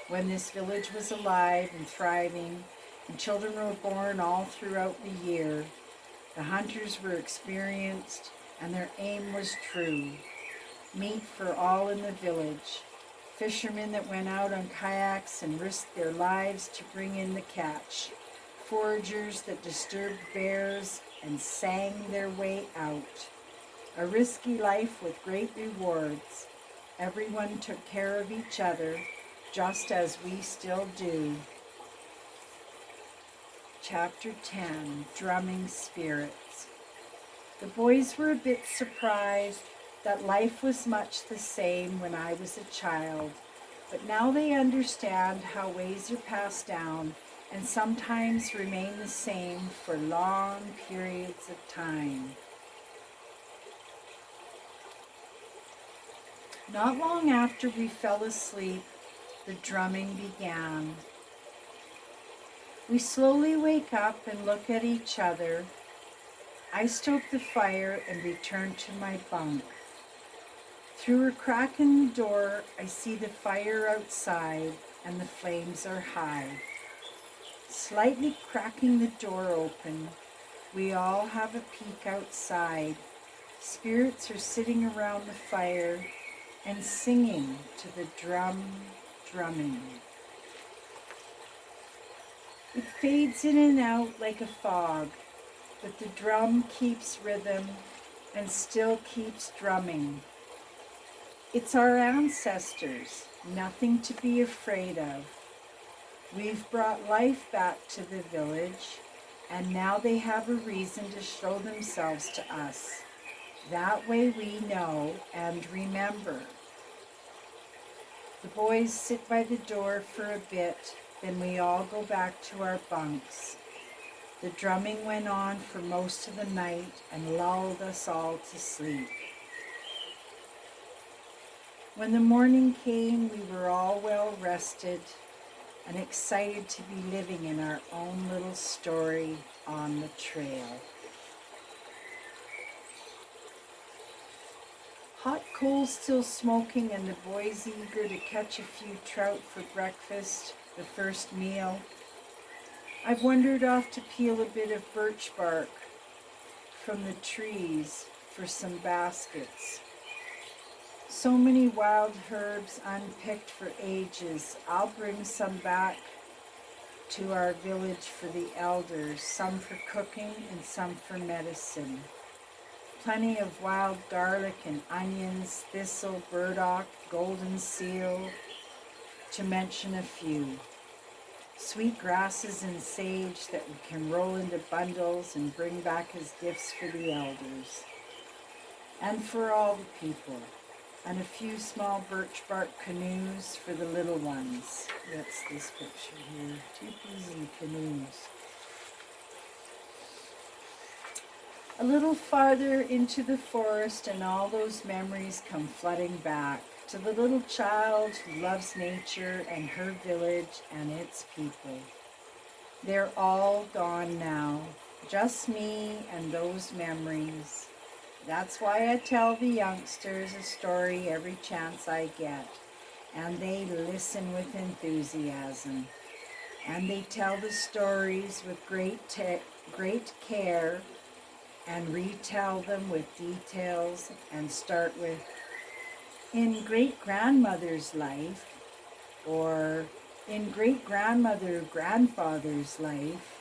Speaker 1: when this village was alive and thriving, and children were born all throughout the year. The hunters were experienced, and their aim was true. Meat for all in the village. Fishermen that went out on kayaks and risked their lives to bring in the catch. Foragers that disturbed bears and sang their way out. A risky life with great rewards. Everyone took care of each other, just as we still do. Chapter 10, Drumming Spirits. The boys were a bit surprised that life was much the same when I was a child, but now they understand how ways are passed down and sometimes remain the same for long periods of time. Not long after we fell asleep, the drumming began. We slowly wake up and look at each other. I stoke the fire and return to my bunk. Through a crack in the door, I see the fire outside, and the flames are high. Slightly cracking the door open, we all have a peek outside. Spirits are sitting around the fire and singing to the drumming. It fades in and out like a fog, but the drum keeps rhythm and still keeps drumming. It's our ancestors, nothing to be afraid of. We've brought life back to the village, and now they have a reason to show themselves to us. That way we know and remember. The boys sit by the door for a bit, then we all go back to our bunks. The drumming went on for most of the night and lulled us all to sleep. When the morning came, we were all well rested and excited to be living in our own little story on the trail. Hot coals still smoking and the boys eager to catch a few trout for breakfast, the first meal. I've wandered off to peel a bit of birch bark from the trees for some baskets. So many wild herbs unpicked for ages. I'll bring some back to our village for the elders, some for cooking and some for medicine. Plenty of wild garlic and onions, thistle, burdock, golden seal, to mention a few. Sweet grasses and sage that we can roll into bundles and bring back as gifts for the elders. And for all the people. And a few small birch bark canoes for the little ones. That's this picture here. Teepees and canoes. A little farther into the forest and all those memories come flooding back to the little child who loves nature and her village and its people. They're all gone now, just me and those memories. That's why I tell the youngsters a story every chance I get, and they listen with enthusiasm. And they tell the stories with great care and retell them with details and start with, in great-grandmother's life, or in great-grandfather's life.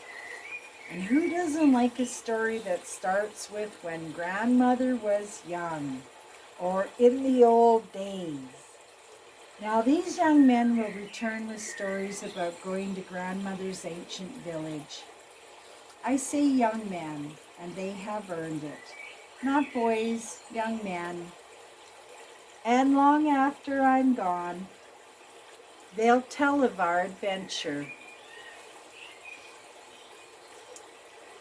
Speaker 1: And who doesn't like a story that starts with when grandmother was young, or in the old days? Now these young men will return with stories about going to grandmother's ancient village. I say young men, and they have earned it. Not boys, young men. And long after I'm gone, they'll tell of our adventure.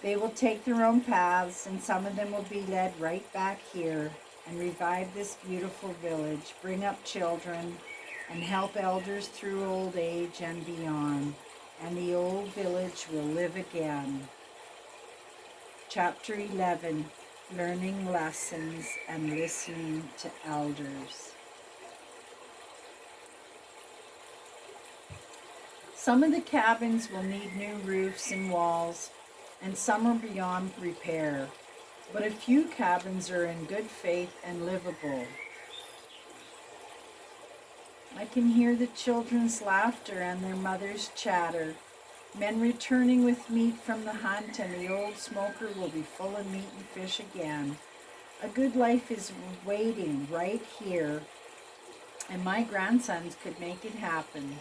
Speaker 1: They will take their own paths, and some of them will be led right back here and revive this beautiful village, bring up children, and help elders through old age and beyond. And the old village will live again. Chapter 11, Learning Lessons and Listening to Elders. Some of the cabins will need new roofs and walls, and some are beyond repair, but a few cabins are in good faith and livable. I can hear the children's laughter and their mothers' chatter. Men returning with meat from the hunt, and the old smoker will be full of meat and fish again. A good life is waiting right here, and my grandsons could make it happen.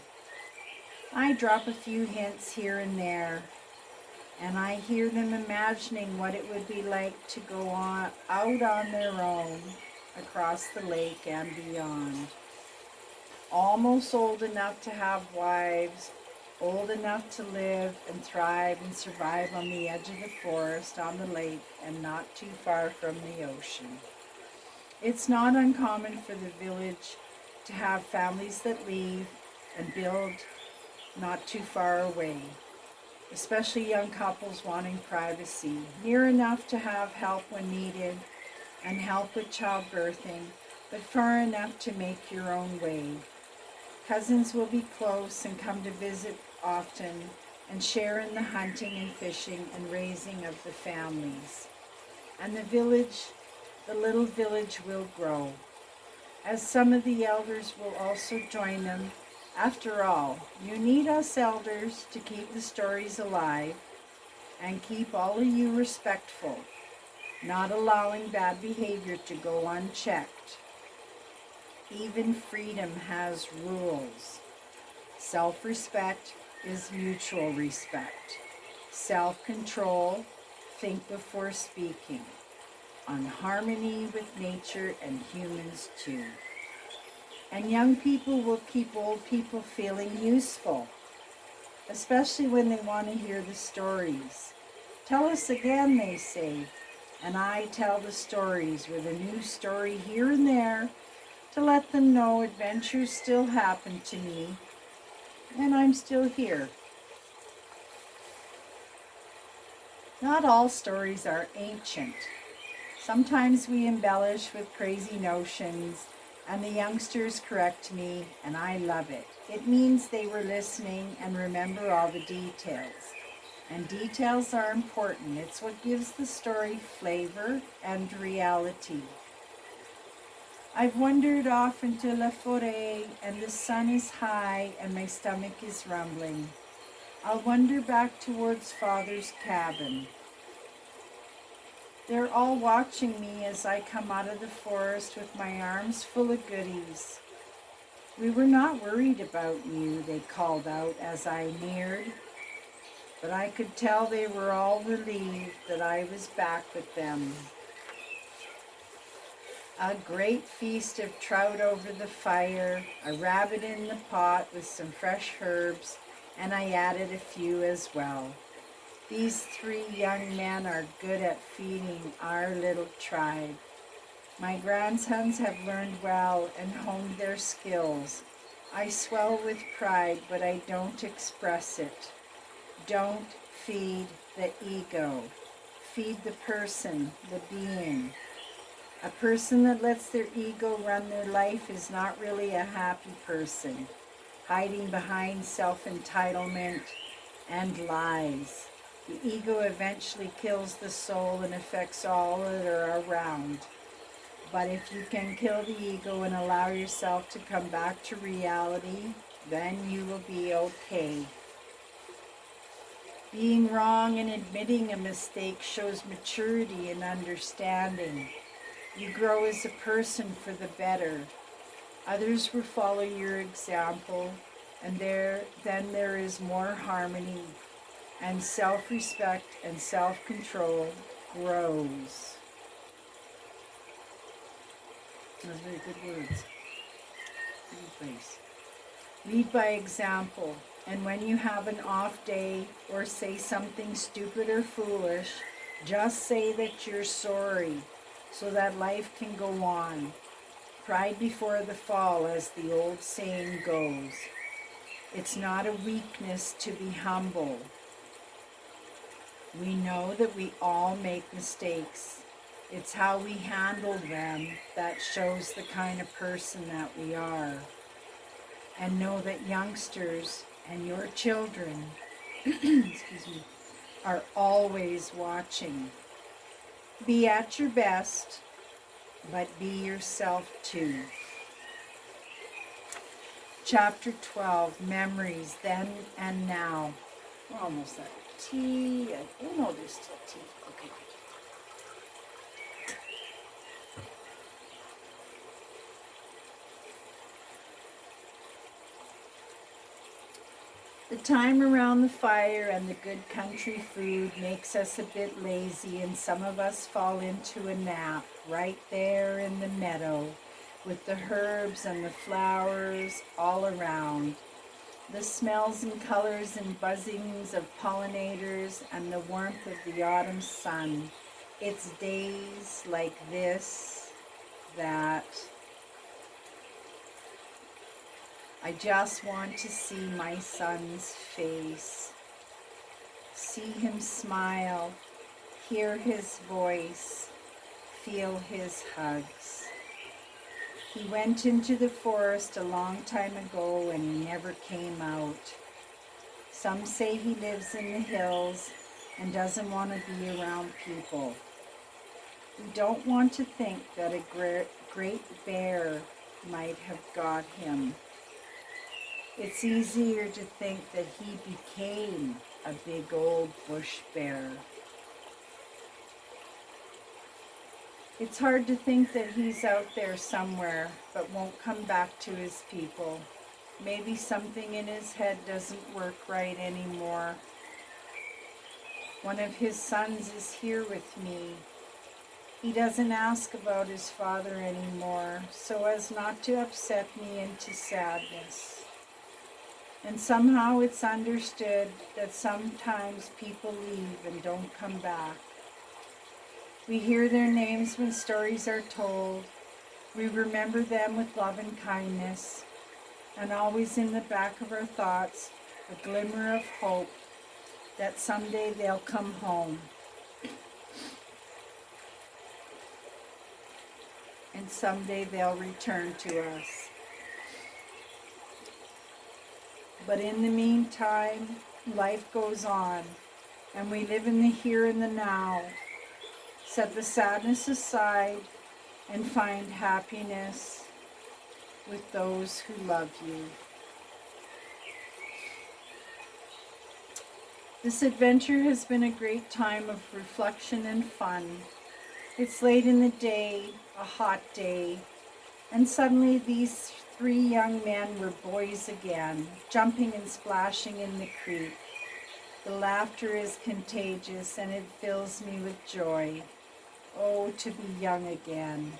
Speaker 1: I drop a few hints here and there, and I hear them imagining what it would be like to go out on their own across the lake and beyond. Almost old enough to have wives, old enough to live and thrive and survive on the edge of the forest, on the lake, and not too far from the ocean. It's not uncommon for the village to have families that leave and build not too far away, especially young couples wanting privacy, near enough to have help when needed and help with childbirthing, but far enough to make your own way. Cousins will be close and come to visit often, and share in the hunting and fishing and raising of the families. And the little village will grow, as some of the elders will also join them. After all, you need us elders to keep the stories alive and keep all of you respectful, not allowing bad behavior to go unchecked. Even freedom has rules. Self-respect is mutual respect. Self-control, think before speaking. On harmony with nature and humans too. And young people will keep old people feeling useful, especially when they want to hear the stories. Tell us again, they say, and I tell the stories with a new story here and there to let them know adventures still happen to me, and I'm still here. Not all stories are ancient. Sometimes we embellish with crazy notions, and the youngsters correct me, and I love it. It means they were listening and remember all the details. And details are important. It's what gives the story flavor and reality. I've wandered off into La Forêt, and the sun is high, and my stomach is rumbling. I'll wander back towards Father's cabin. They're all watching me as I come out of the forest with my arms full of goodies. We were not worried about you, they called out as I neared, but I could tell they were all relieved that I was back with them. A great feast of trout over the fire, a rabbit in the pot with some fresh herbs, and I added a few as well. These 3 young men are good at feeding our little tribe. My grandsons have learned well and honed their skills. I swell with pride, but I don't express it. Don't feed the ego. Feed the person, the being. A person that lets their ego run their life is not really a happy person, hiding behind self-entitlement and lies. The ego eventually kills the soul and affects all that are around. But if you can kill the ego and allow yourself to come back to reality, then you will be okay. Being wrong and admitting a mistake shows maturity and understanding. You grow as a person for the better. Others will follow your example, and then there is more harmony, and self-respect and self-control grows. Those are very good words. Good place. Lead by example, and when you have an off day or say something stupid or foolish, just say that you're sorry so that life can go on. Pride before the fall, as the old saying goes. It's not a weakness to be humble. We know that we all make mistakes. It's how we handle them that shows the kind of person that we are. And know that youngsters and your children excuse me, are always watching. Be at your best, but be yourself too. Chapter 12, Memories, Then and Now. We're almost at tea. Oh no, there's still tea. Okay. The time around the fire and the good country food makes us a bit lazy, and some of us fall into a nap right there in the meadow with the herbs and the flowers all around. The smells and colors and buzzings of pollinators and the warmth of the autumn sun. It's days like this that I just want to see my son's face, see him smile, hear his voice, feel his hugs. He went into the forest a long time ago and he never came out. Some say he lives in the hills and doesn't want to be around people. We don't want to think that a great bear might have got him. It's easier to think that he became a big old bush bear. It's hard to think that he's out there somewhere but won't come back to his people. Maybe something in his head doesn't work right anymore. One of his sons is here with me. He doesn't ask about his father anymore, so as not to upset me into sadness. And somehow it's understood that sometimes people leave and don't come back. We hear their names when stories are told. We remember them with love and kindness, and always in the back of our thoughts, a glimmer of hope that someday they'll come home. And someday they'll return to us. But in the meantime, life goes on, and we live in the here and the now. Set the sadness aside and find happiness with those who love you. This adventure has been a great time of reflection and fun. It's late in the day, a hot day, and suddenly these 3 young men were boys again, jumping and splashing in the creek. The laughter is contagious and it fills me with joy. Oh, to be young again.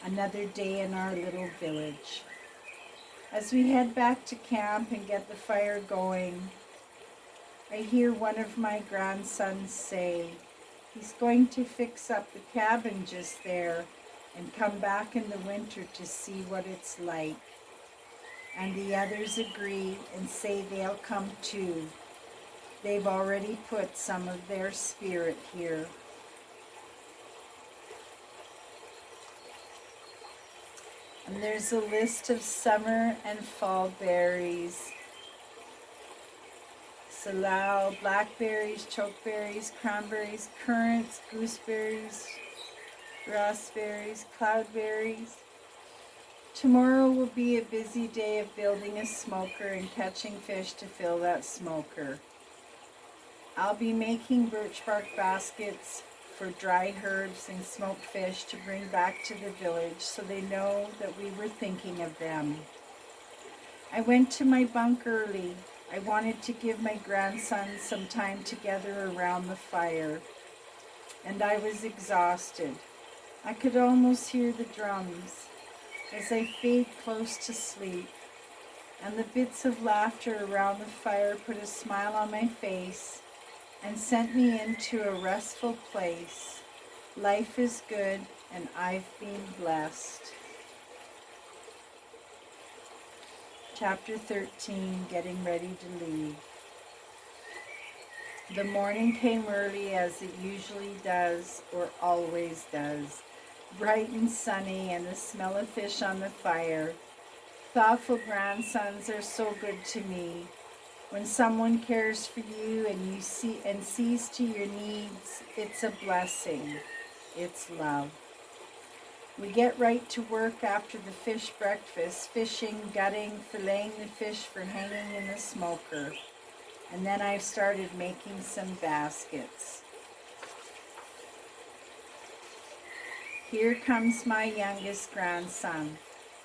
Speaker 1: Another day in our little village. As we head back to camp and get the fire going, I hear one of my grandsons say he's going to fix up the cabin just there and come back in the winter to see what it's like. And the others agree and say they'll come too. They've already put some of their spirit here. And there's a list of summer and fall berries. Salal, blackberries, chokeberries, cranberries, currants, gooseberries, raspberries, cloudberries. Tomorrow will be a busy day of building a smoker and catching fish to fill that smoker. I'll be making birch bark baskets for dry herbs and smoked fish to bring back to the village so they know that we were thinking of them. I went to my bunk early. I wanted to give my grandsons some time together around the fire, and I was exhausted. I could almost hear the drums as I fade close to sleep, and the bits of laughter around the fire put a smile on my face and sent me into a restful place. Life is good, and I've been blessed. Chapter 13, Getting Ready to Leave. The morning came early as it usually does, or always does, bright and sunny, and the smell of fish on the fire. Thoughtful grandsons are so good to me. When someone cares for you and sees to your needs, it's a blessing. It's love. We get right to work after the fish breakfast, fishing, gutting, filleting the fish for hanging in the smoker. And then I've started making some baskets. Here comes my youngest grandson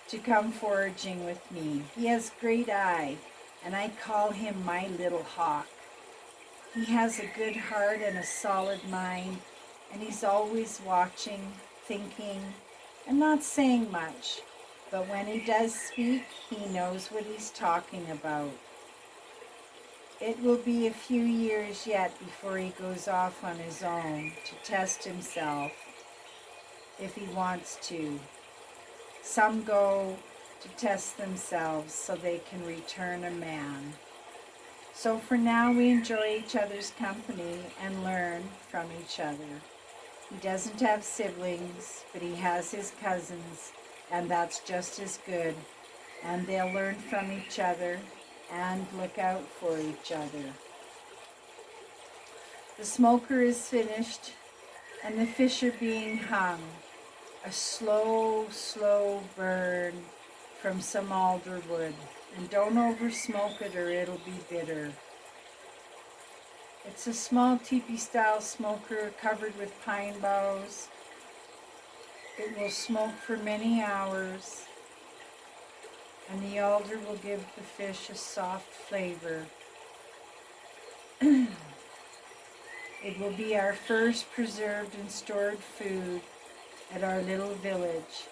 Speaker 1: to come foraging with me. He has great eye, and I call him my little hawk. He has a good heart and a solid mind, and he's always watching, thinking, and not saying much. But when he does speak, he knows what he's talking about. It will be a few years yet before he goes off on his own to test himself, if he wants to. Some go to test themselves so they can return a man. So for now we enjoy each other's company and learn from each other. He doesn't have siblings, but he has his cousins, and that's just as good. And they'll learn from each other, and look out for each other. The smoker is finished and the fish are being hung. A slow, slow burn from some alder wood. And don't over smoke it or it'll be bitter. It's a small teepee style smoker covered with pine boughs. It will smoke for many hours, and the alder will give the fish a soft flavor. It will be our first preserved and stored food at our little village.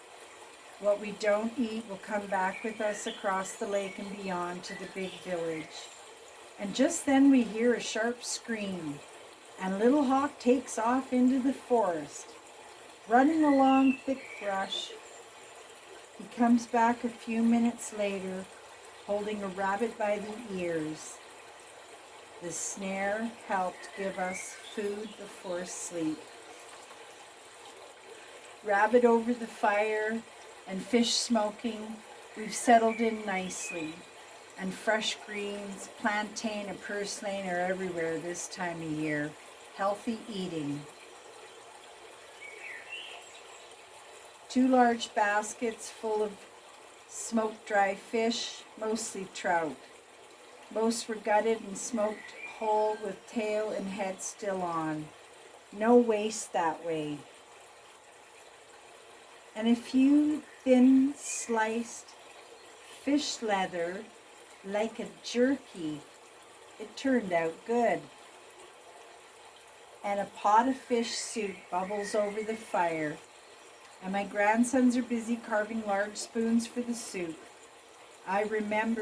Speaker 1: What we don't eat will come back with us across the lake and beyond to the big village. And just then we hear a sharp scream, and Little Hawk takes off into the forest, running along thick brush. He comes back a few minutes later, holding a rabbit by the ears. The snare helped give us food before sleep. Rabbit over the fire and fish smoking, we've settled in nicely. And fresh greens, plantain and purslane are everywhere this time of year. Healthy eating. 2 large baskets full of smoked dry fish, mostly trout. Most were gutted and smoked whole with tail and head still on. No waste that way. And a few thin sliced fish leather like a jerky. It turned out good. And a pot of fish soup bubbles over the fire. And my grandsons are busy carving large spoons for the soup. I remind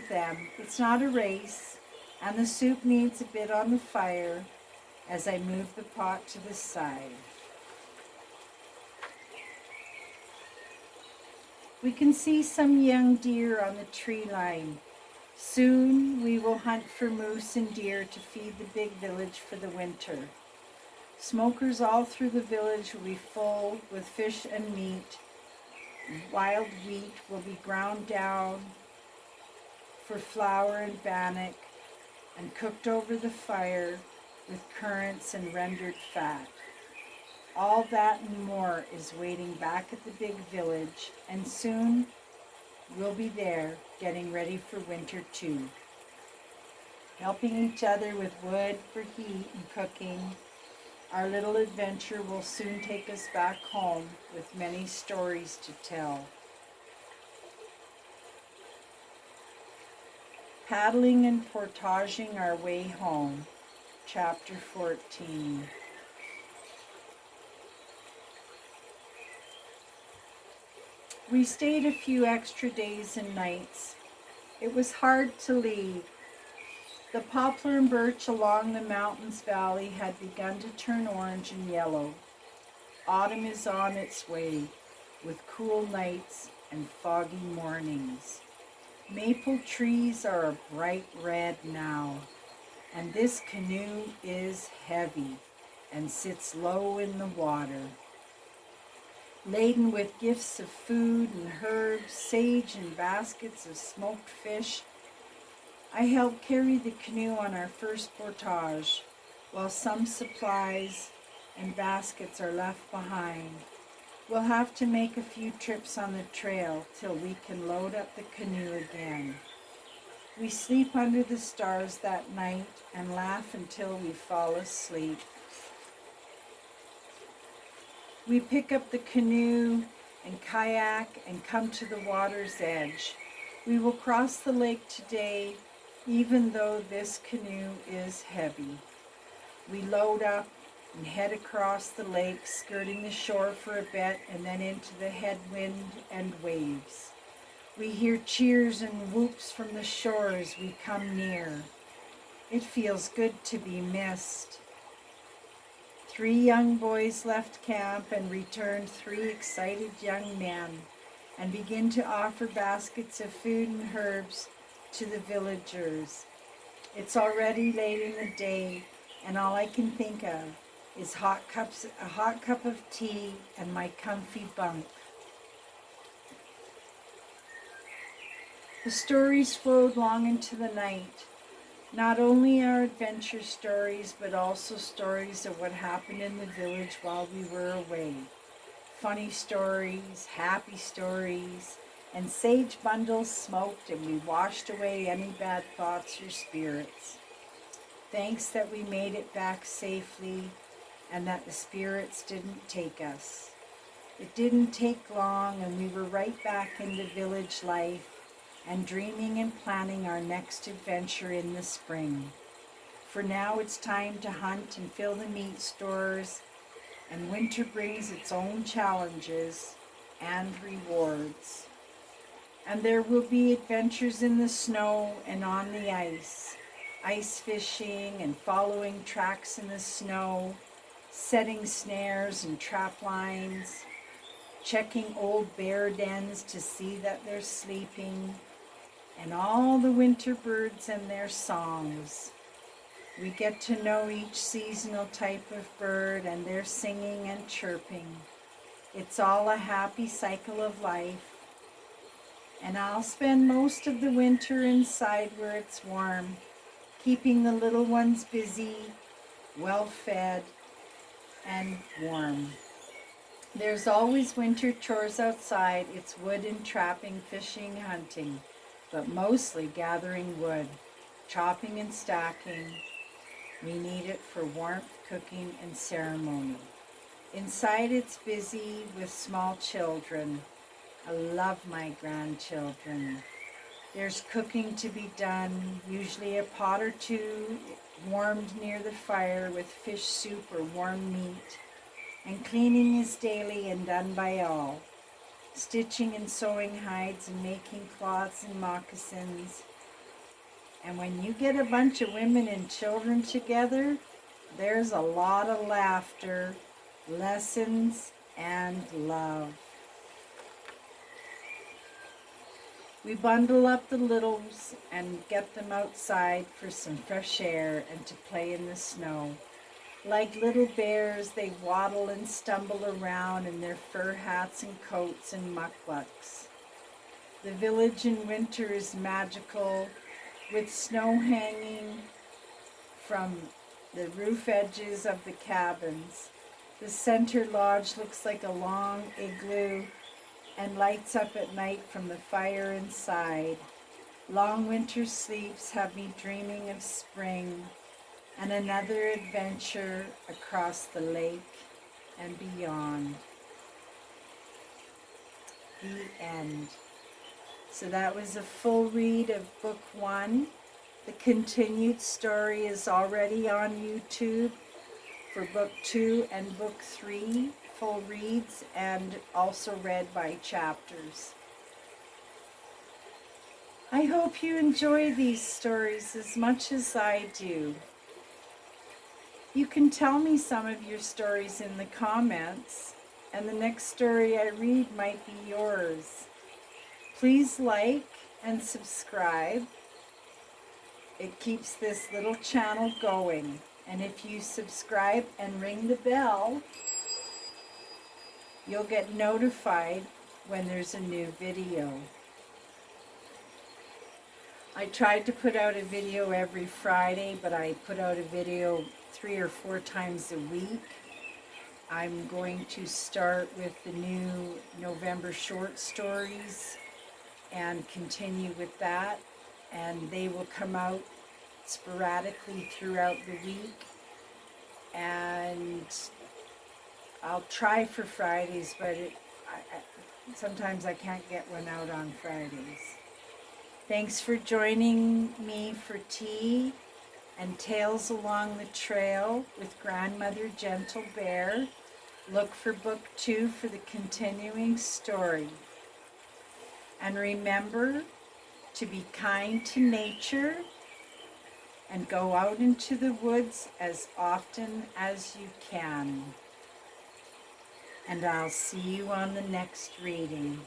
Speaker 1: them it's not a race, and the soup needs a bit on the fire as I move the pot to the side. We can see some young deer on the tree line. Soon we will hunt for moose and deer to feed the big village for the winter. Smokers all through the village will be full with fish and meat. Wild wheat will be ground down for flour and bannock and cooked over the fire with currants and rendered fat. All that and more is waiting back at the big village, and soon we'll be there getting ready for winter too. Helping each other with wood for heat and cooking, our little adventure will soon take us back home with many stories to tell. Paddling and portaging our way home, Chapter 14. We stayed a few extra days and nights. It was hard to leave. The poplar and birch along the mountain's valley had begun to turn orange and yellow. Autumn is on its way, with cool nights and foggy mornings. Maple trees are a bright red now, and this canoe is heavy and sits low in the water. Laden with gifts of food and herbs, sage and baskets of smoked fish, I helped carry the canoe on our first portage, while some supplies and baskets are left behind. We'll have to make a few trips on the trail till we can load up the canoe again. We sleep under the stars that night and laugh until we fall asleep. We pick up the canoe and kayak and come to the water's edge. We will cross the lake today, even though this canoe is heavy. We load up and head across the lake, skirting the shore for a bit and then into the headwind and waves. We hear cheers and whoops from the shore as we come near. It feels good to be missed. 3 young boys left camp and returned 3 excited young men and begin to offer baskets of food and herbs to the villagers. It's already late in the day, and all I can think of is a hot cup of tea and my comfy bunk. The stories flowed long into the night. Not only our adventure stories, but also stories of what happened in the village while we were away. Funny stories, happy stories, and sage bundles smoked, and we washed away any bad thoughts or spirits. Thanks that we made it back safely and that the spirits didn't take us. It didn't take long, and we were right back into village life and dreaming and planning our next adventure in the spring. For now it's time to hunt and fill the meat stores, and winter brings its own challenges and rewards. And there will be adventures in the snow and on the ice fishing and following tracks in the snow, setting snares and trap lines, checking old bear dens to see that they're sleeping, and all the winter birds and their songs. We get to know each seasonal type of bird and their singing and chirping. It's all a happy cycle of life. And I'll spend most of the winter inside where it's warm, keeping the little ones busy, well fed, and warm. There's always winter chores outside. It's wood and trapping, fishing, hunting, but mostly gathering wood, chopping and stacking. We need it for warmth, cooking, and ceremony. Inside it's busy with small children. I love my grandchildren. There's cooking to be done, usually a pot or two warmed near the fire with fish soup or warm meat. And cleaning is daily and done by all. Stitching and sewing hides and making cloths and moccasins. And when you get a bunch of women and children together, there's a lot of laughter, lessons, and love. We bundle up the littles and get them outside for some fresh air and to play in the snow. Like little bears, they waddle and stumble around in their fur hats and coats and mucklucks. The village in winter is magical, with snow hanging from the roof edges of the cabins. The center lodge looks like a long igloo and lights up at night from the fire inside. Long winter sleeps have me dreaming of spring and another adventure across the lake and beyond. The end. So that was a full read of Book 1. The continued story is already on YouTube for Book 2 and Book 3, full reads, and also read by chapters. I hope you enjoy these stories as much as I do. You can tell me some of your stories in the comments, and the next story I read might be yours. Please like and subscribe. It keeps this little channel going. And if you subscribe and ring the bell, you'll get notified when there's a new video. I tried to put out a video every Friday, but I put out a video 3 or 4 times a week. I'm going to start with the new November short stories and continue with that, and they will come out sporadically throughout the week. And I'll try for Fridays, but sometimes I can't get one out on Fridays. Thanks for joining me for tea and Tales Along the Trail with Grandmother Gentle Bear. Look for Book 2 for the continuing story. And remember to be kind to nature and go out into the woods as often as you can. And I'll see you on the next reading.